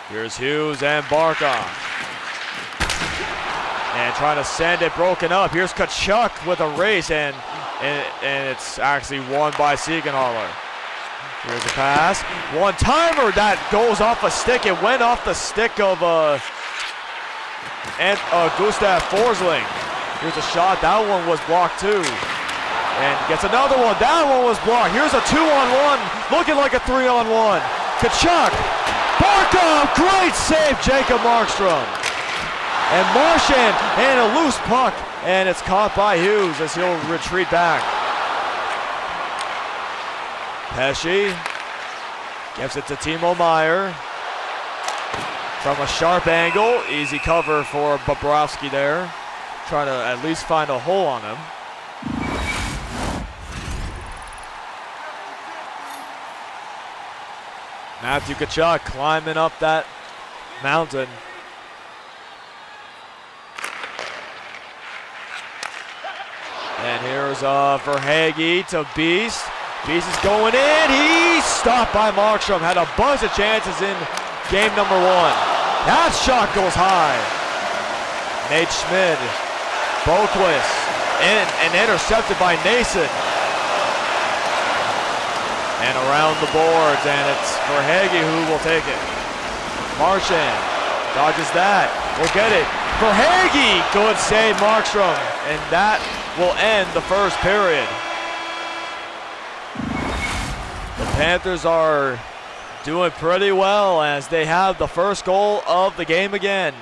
Here's Hughes and Barkov. And trying to send it, broken up. Here's Tkachuk with a race, and it's actually won by Siegenthaler. Here's a pass. One-timer that goes off a stick. It went off the stick of Gustav Forsling. Here's a shot. That one was blocked too. And gets another one. That one was blocked. Here's a 2-on-1. Looking like a 3-on-1. Tkachuk. Barkov. Great save, Jacob Markstrom. And Marchand and a loose puck, and it's caught by Hughes as he'll retreat back. Pesce gives it to Timo Meier from a sharp angle. Easy cover for Bobrovsky there. trying to at least find a hole on him. Matthew Tkachuk climbing up that mountain. And here's Verhaeghe to Beast. Beast is going in. He's stopped by Markstrom. Had a bunch of chances in game number 1. That shot goes high. Nate Schmid. Boquist. And intercepted by Nason. And around the boards, and it's Verhaeghe who will take it. Marchand dodges that. We'll get it. Verhaeghe, good save, Markstrom. And that will end the first period. The Panthers are doing pretty well as they have the first goal of the game again.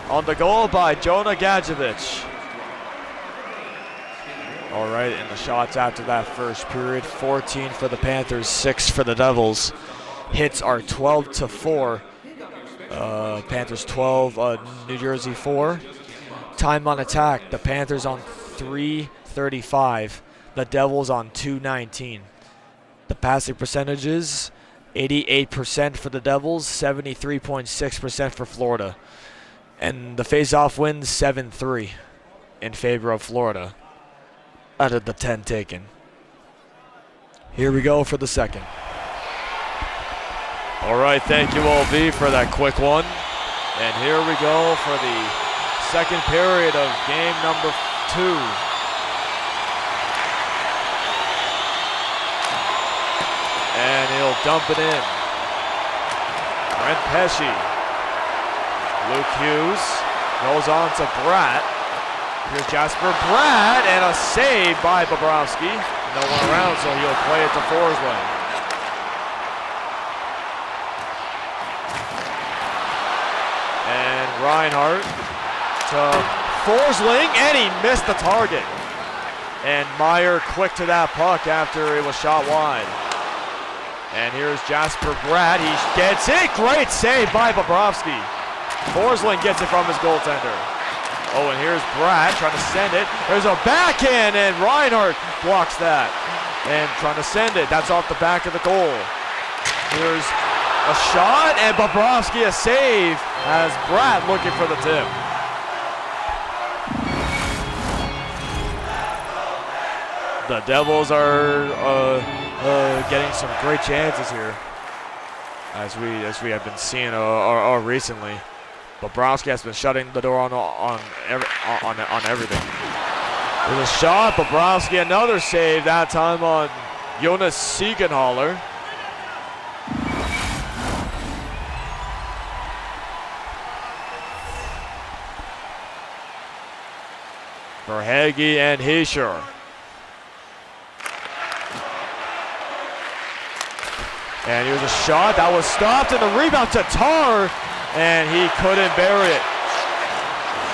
On the goal by Jonah Gadjevich. All right, and the shots after that first period, 14 for the Panthers, 6 for the Devils. Hits are 12-4. Panthers 12, New Jersey 4. Time on attack, the Panthers on 335, the Devils on 219. The passing percentages, 88% for the Devils, 73.6% for Florida. And the face-off wins 7-3 in favor of Florida out of the 10 taken. Here we go for the second. All right, thank you, LB, for that quick one. And here we go for the second period of game number 2. And he'll dump it in. Brent Pesce. Luke Hughes goes on to Bratt. Here's Jasper Bratt, and a save by Bobrovsky. No one around, so he'll play it to Forsling. And Reinhart to Forsling, and he missed the target. And Meyer quick to that puck after it was shot wide. And here's Jasper Bratt. He gets it. Great save by Bobrovsky. Forsling gets it from his goaltender. Oh, and here's Bratt trying to send it. There's a backhand, and Reinhart blocks that. And trying to send it. That's off the back of the goal. Here's a shot, and Bobrovsky a save as Bratt looking for the tip. The Devils are getting some great chances here, as we have been seeing recently. Bobrovsky has been shutting the door on everything. There's a shot. Bobrovsky another save. That time on Jonas Siegenthaler. Verhaeghe and Hischier. And here's a shot that was stopped, and the rebound to Tar, and he couldn't bury it.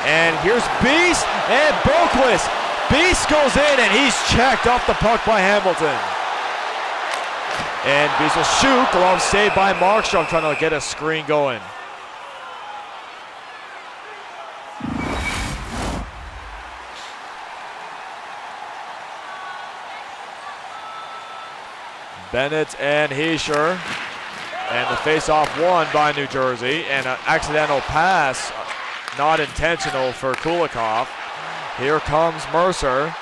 And here's Beast and Boquist. Beast goes in, and he's checked off the puck by Hamilton. And Beast will shoot. Glove saved by Markstrom, trying to get a screen going. Bennett and Hischier. And the face-off won by New Jersey. And an accidental pass, not intentional, for Kulikov. Here comes Mercer.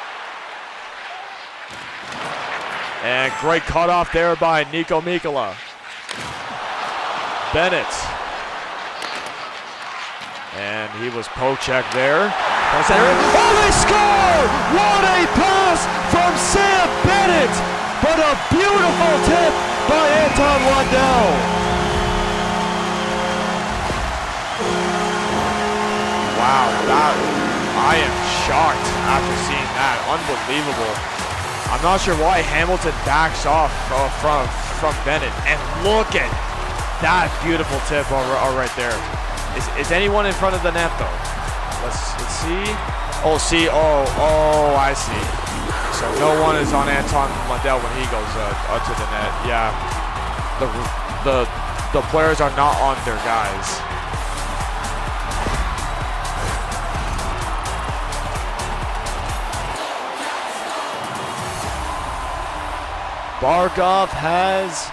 And great cutoff there by Nico Mikkola. Bennett. And he was poke-checked there. Oh, they score! What a pass from Sam Bennett! But a beautiful tip by Anton Lundell. Wow, I am shocked after seeing that. Unbelievable. I'm not sure why Hamilton backs off from Bennett. And look at that beautiful tip right there. Is anyone in front of the net though? Let's see. Oh, I see. So no one is on Anton Lundell when he goes to the net. Yeah, the players are not on their guys. Barkov has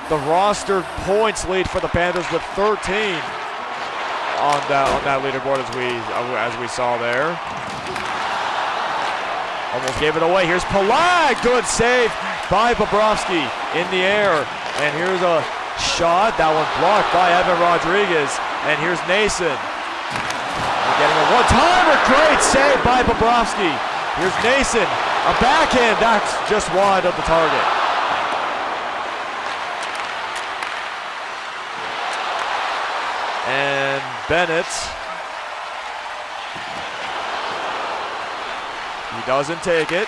the roster points lead for the Panthers with 13 on that leaderboard as we saw there. Almost gave it away. Here's Palag. Good save by Bobrovsky in the air. And here's a shot. That one blocked by Evan Rodriguez. And here's Nason. Getting a one-timer. Great save by Bobrovsky. Here's Nason. A backhand. That's just wide of the target. And Bennett. He doesn't take it.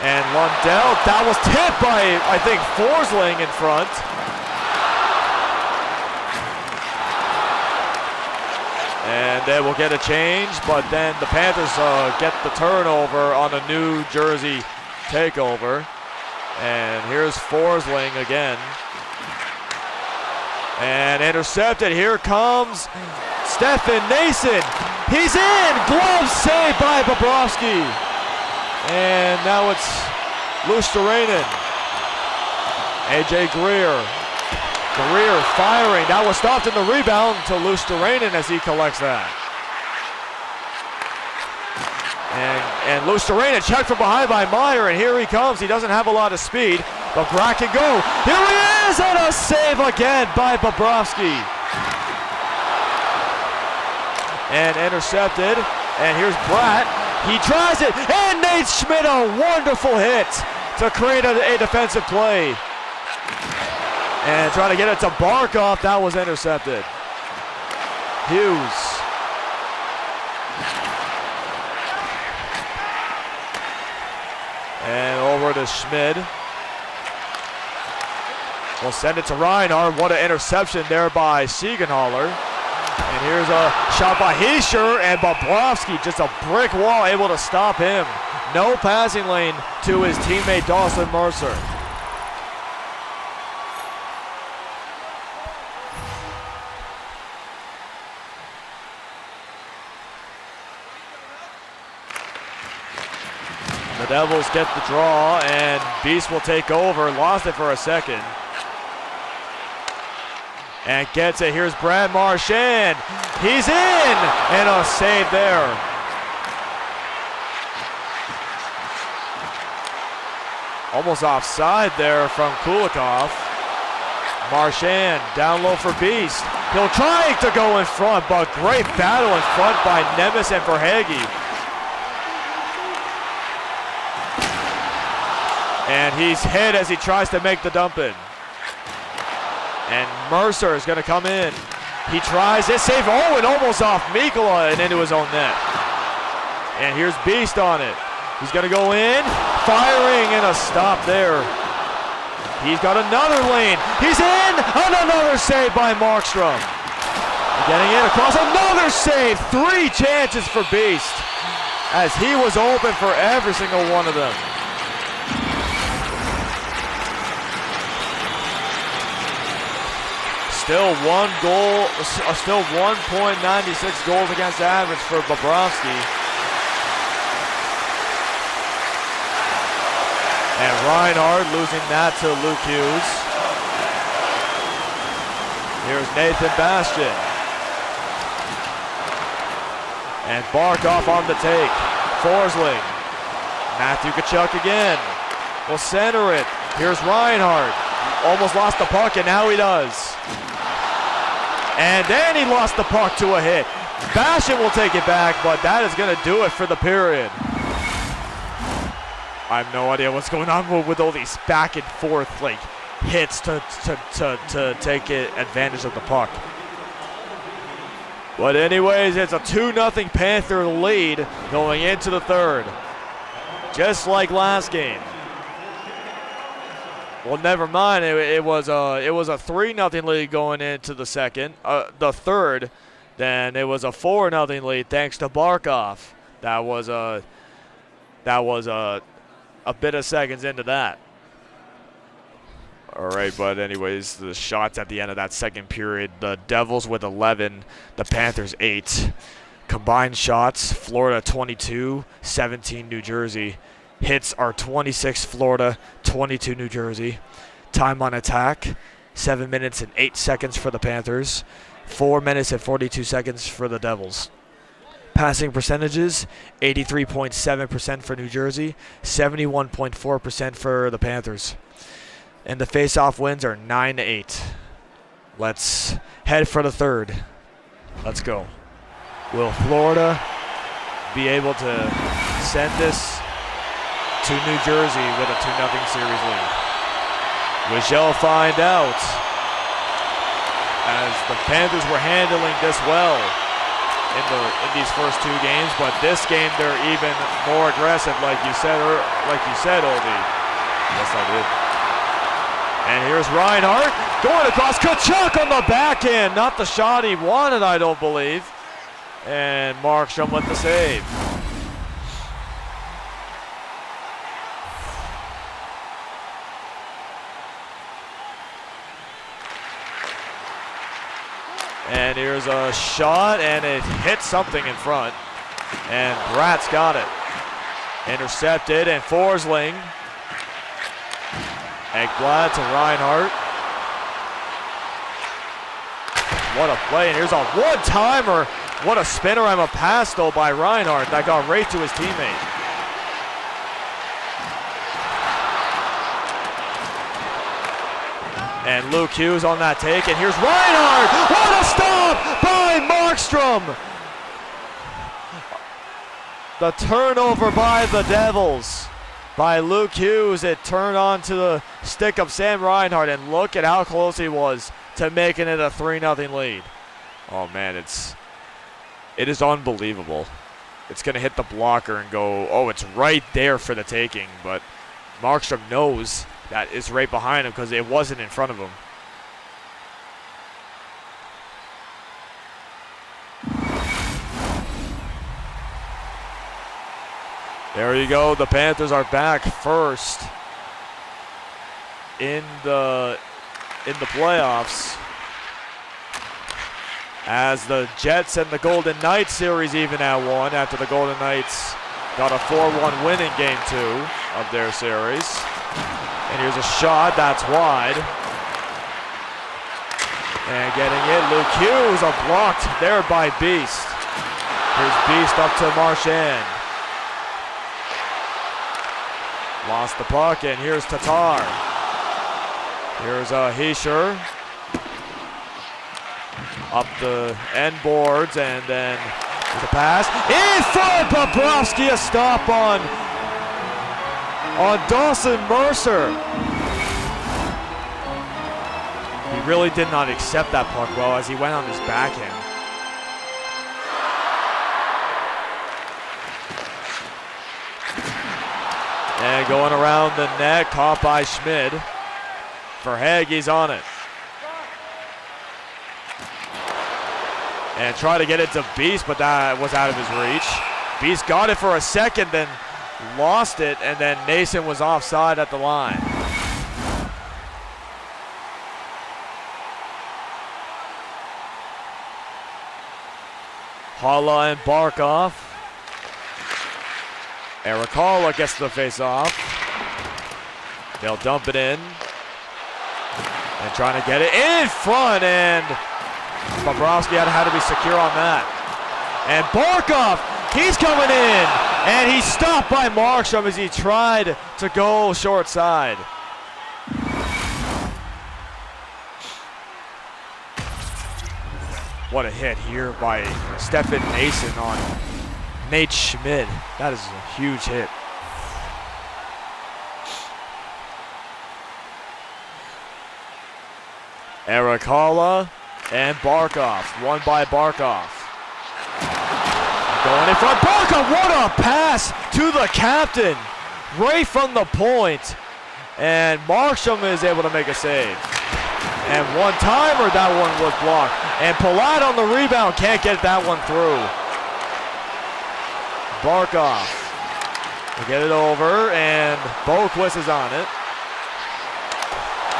And Lundell, that was tipped by, I think, Forsling in front. And they will get a change, but then the Panthers get the turnover on a New Jersey takeover. And here's Forsling again. And intercepted. Here comes Stefan Nason. He's in! Glove saved by Bobrovsky. And now it's Luosterainen. AJ Greer. Greer firing. That was stopped in the rebound to Luosterainen as he collects that. And Luosterainen checked from behind by Meyer, and here he comes. He doesn't have a lot of speed, but Brack can go. Here he is, and a save again by Bobrovsky. And intercepted, and here's Bratt. He tries it, and Nate Schmidt, a wonderful hit to create a defensive play. And trying to get it to Barkov, that was intercepted. Hughes. And over to Schmidt. We'll send it to Reinhardt. What an interception there by Siegenthaler. And here's a shot by Hischier, and Bobrovsky, just a brick wall, able to stop him. No passing lane to his teammate Dawson Mercer. The Devils get the draw, and Beast will take over. Lost it for a second. And gets it. Here's Brad Marchand. He's in! And a save there. Almost offside there from Kulikov. Marchand down low for Beast. He'll try to go in front, but great battle in front by Nemes and Verhaeghe. And he's hit as he tries to make the dump in. And Mercer is going to come in. He tries this save. Oh, and almost off Mikkola and into his own net. And here's Beast on it. He's going to go in. Firing and a stop there. He's got another lane. He's in. And another save by Markstrom. Getting in across. Another save. 3 chances for Beast, as he was open for every single one of them. Still 1 goal, still 1.96 goals against average for Bobrovsky. And Reinhardt losing that to Luke Hughes. Here's Nathan Bastian. And Barkov on the take. Forsling. Matthew Tkachuk again. Will center it. Here's Reinhardt. Almost lost the puck, and now he does. And then he lost the puck to a hit. Bastian will take it back, but that is going to do it for the period. I have no idea what's going on with all these back and forth like hits to take advantage of the puck. But anyways, it's a 2-0 Panther lead going into the third. Just like last game. Well, never mind. It was a 3-0 lead going into the third. Then it was a 4-0 lead thanks to Barkov. That was a bit of seconds into that. All right, but anyways, the shots at the end of that second period: the Devils with 11, the Panthers 8. Combined shots: Florida 22, 17 New Jersey. Hits are 26 Florida, 22 New Jersey. Time on attack, 7 minutes and 8 seconds for the Panthers. 4 minutes and 42 seconds for the Devils. Passing percentages, 83.7% for New Jersey, 71.4% for the Panthers. And the face-off wins are 9-8. Let's head for the third. Let's go. Will Florida be able to send this to New Jersey with a 2-0 series lead? We shall find out, as the Panthers were handling this well in these first 2 games, but this game they're even more aggressive, like you said, Oldie. Yes, I did. And here's Reinhart going across. Tkachuk on the backhand, not the shot he wanted, I don't believe. And Markstrom with the save. And here's a shot, and it hits something in front. And Bratz got it. Intercepted, and Forsling. Ekblad to Reinhart. What a play, and here's a one-timer. What a spinorama pass, though, by Reinhart. That got right to his teammate. And Luke Hughes on that take, and here's Reinhart! What a stop by Markstrom! The turnover by the Devils. By Luke Hughes, it turned onto the stick of Sam Reinhart, and look at how close he was to making it a 3-0 lead. Oh man, it is unbelievable. It's gonna hit the blocker and go, oh, it's right there for the taking, but Markstrom knows that is right behind him because it wasn't in front of him. There you go. The Panthers are back first in the playoffs, as the Jets and the Golden Knights series even at 1 after the Golden Knights got a 4-1 win in Game 2 of their series. And here's a shot, that's wide. And getting it, Luke Hughes, a blocked there by Beast. Here's Beast up to Marchand. Lost the puck, and here's Tatar. Here's Hischier. Up the end boards, and then there's a pass. In front, Bobrovsky, a stop on Dawson Mercer. He really did not accept that puck well as he went on his backhand. And going around the net, caught by Schmid. Verhaeghe, he's on it. And try to get it to Beast, but that was out of his reach. Beast got it for a second, then lost it, and then Nason was offside at the line. Haula and Barkov. Erik Haula gets the face-off. They'll dump it in. And trying to get it in front, and Bobrovsky had to be secure on that. And Barkov, he's coming in, and he's stopped by Markstrom as he tried to go short side. What a hit here by Stefan Nason on Nate Schmid. That is a huge hit. Erik Haula and Barkov. Won by Barkov. Going in front. Barkov, what a pass to the captain. Right from the point. And Markstrom is able to make a save. And one-timer, that one was blocked. And Palat on the rebound, can't get that one through. Barkov will get it over, and Boqvist is on it.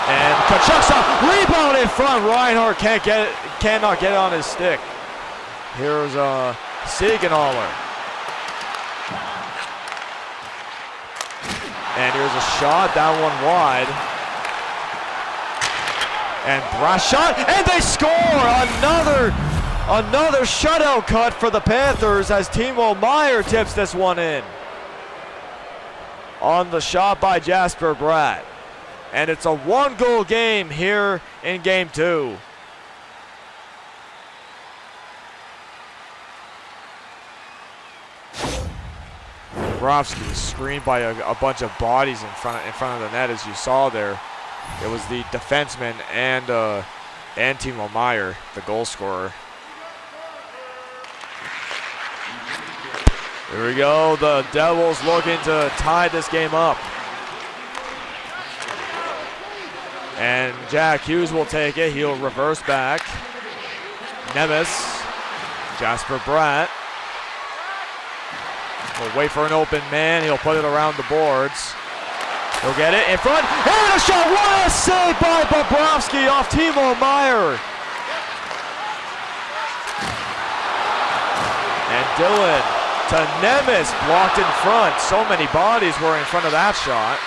And Tkachuk's up, rebound in front. Reinhart cannot get it on his stick. Here's Siegenthaler. And here's a shot, that one wide. And brass shot, and they score! Another shutout cut for the Panthers as Timo Meier tips this one in. On the shot by Jasper Bratt. And it's a 1-goal game here in game 2. Bobrovsky was screened by a bunch of bodies in front of the net, as you saw there. It was the defenseman and Timo Meier, the goal scorer. Here we go. The Devils looking to tie this game up. And Jack Hughes will take it. He'll reverse back. Nemes, Jasper Bratt. Will wait for an open man. He'll put it around the boards. He'll get it in front. And a shot. What a save by Bobrovsky off Timo Meier. And Dylan to Nemes, blocked in front. So many bodies were in front of that shot.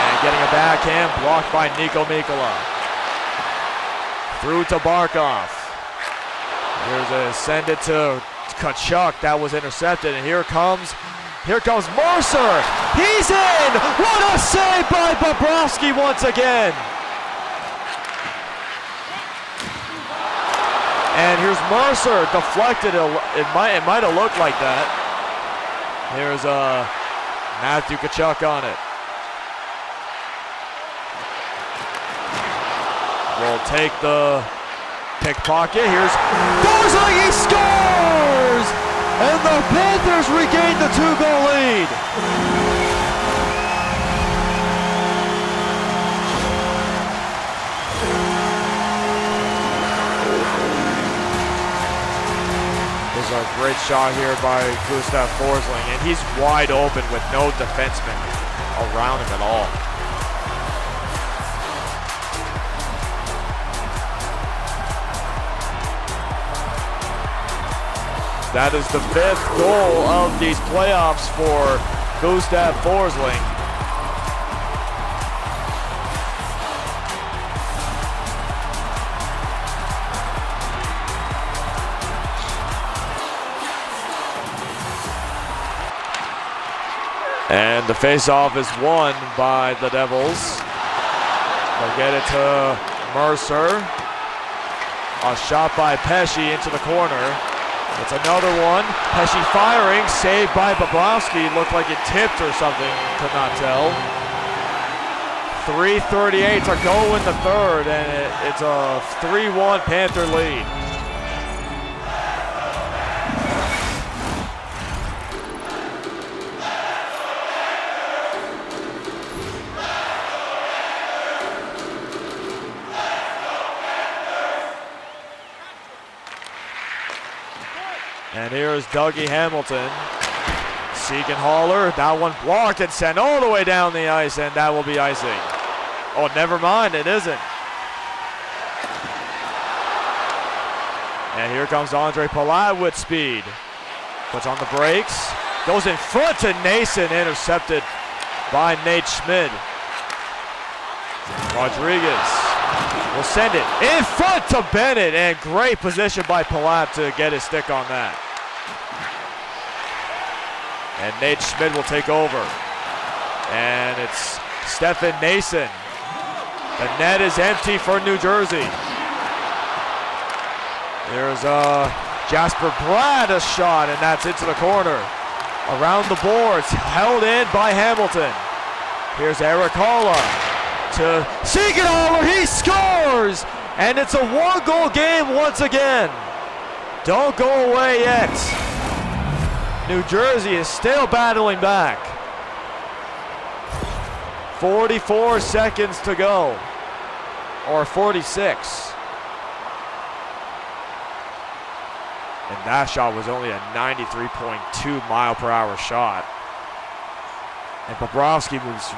And getting a backhand, blocked by Niko Mikkola. Through to Barkov. Here's a send it to Tkachuk. That was intercepted, and here comes Mercer. He's in. What a save by Bobrovsky once again. And here's Mercer, deflected. It might have looked like that. Here's Matthew Tkachuk on it. Will take the pickpocket. Here's Forsling. He scores! And the Panthers regain the 2-goal lead. There's a great shot here by Gustav Forsling, and he's wide open with no defenseman around him at all. That is the 5th goal of these playoffs for Gustav Forsling. And the face-off is won by the Devils. They'll get it to Mercer. A shot by Pesce into the corner. It's another one. Pesce firing, saved by Bobrovsky. Looked like it tipped or something, could not tell. 3:38 to go in the third, and it's a 3-1 Panther lead. And here's Dougie Hamilton. Siegenthaler, that one blocked and sent all the way down the ice, and that will be icing. Oh, never mind, it isn't. And here comes Andre Palat with speed. Puts on the brakes. Goes in front to Nason, intercepted by Nate Schmidt. Rodriguez will send it in front to Bennett, and great position by Palat to get his stick on that. And Nate Schmidt will take over. And it's Stefan Nason. The net is empty for New Jersey. There's Jasper Bratt, a shot, and that's into the corner. Around the boards, held in by Hamilton. Here's Erik Haula to Siegenthaler. He scores! And it's a 1-goal game once again. Don't go away yet. New Jersey is still battling back. 44 seconds to go, or 46. And that shot was only a 93.2 mile-per-hour shot. And Bobrovsky moves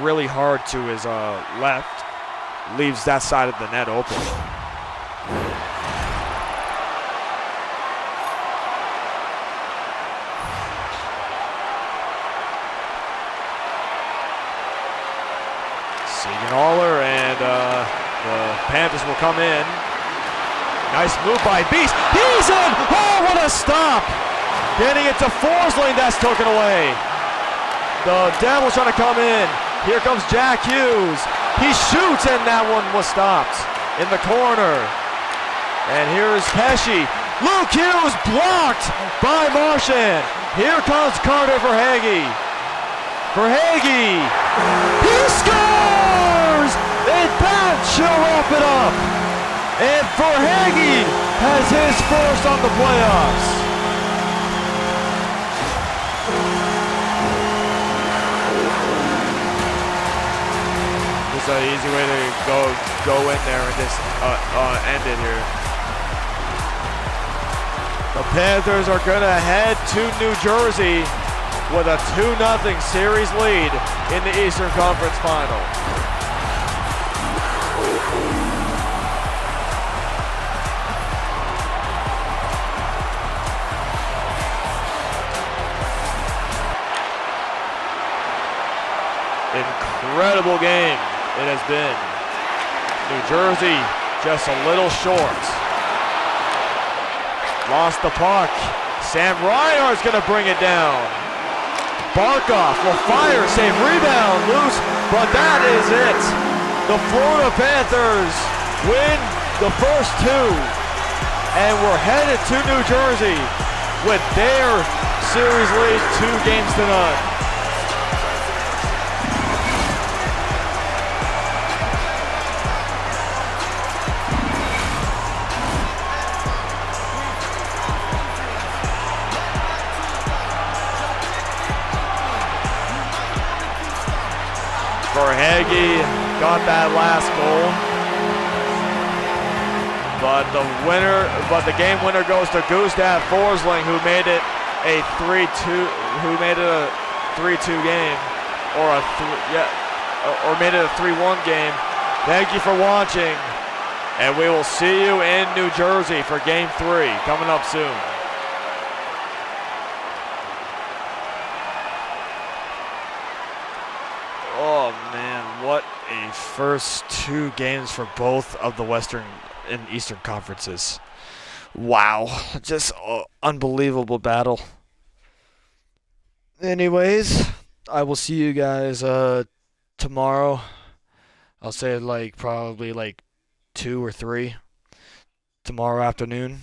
really hard to his left, leaves that side of the net open. Aller, and the Panthers will come in. Nice move by Beast. He's in! Oh, what a stop! Getting it to Forsling, that's taken away. The Devils trying to come in. Here comes Jack Hughes. He shoots, and that one was stopped in the corner. And here's Pesci. Luke Hughes blocked by Marchand. Here comes Carter for Hagee. For Hagee. He scores! And that should wrap it up. And for Hagee has his first on the playoffs. It's an easy way to go in there and just end it here. The Panthers are going to head to New Jersey with a 2-0 series lead in the Eastern Conference Final. Incredible game it has been. New Jersey just a little short. Lost the puck. Sam Reinhart's going to bring it down. Barkov will fire, save, rebound, loose, but that is it. The Florida Panthers win the first two, and we're headed to New Jersey with their series lead 2-0. Hagee got that last goal, but the game winner goes to Gustav Forsling, who made it a 3-2 game, or made it a 3-1 game. Thank you for watching, and we will see you in New Jersey for Game 3 coming up soon. Oh man, what a first two games for both of the Western and Eastern Conferences. Wow, just unbelievable battle. Anyways, I will see you guys tomorrow. I'll say probably 2 or 3 tomorrow afternoon.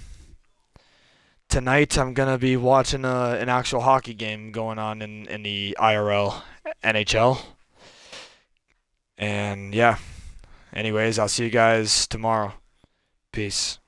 Tonight I'm gonna be watching an actual hockey game going on in the IRL NHL. And yeah, anyways, I'll see you guys tomorrow. Peace.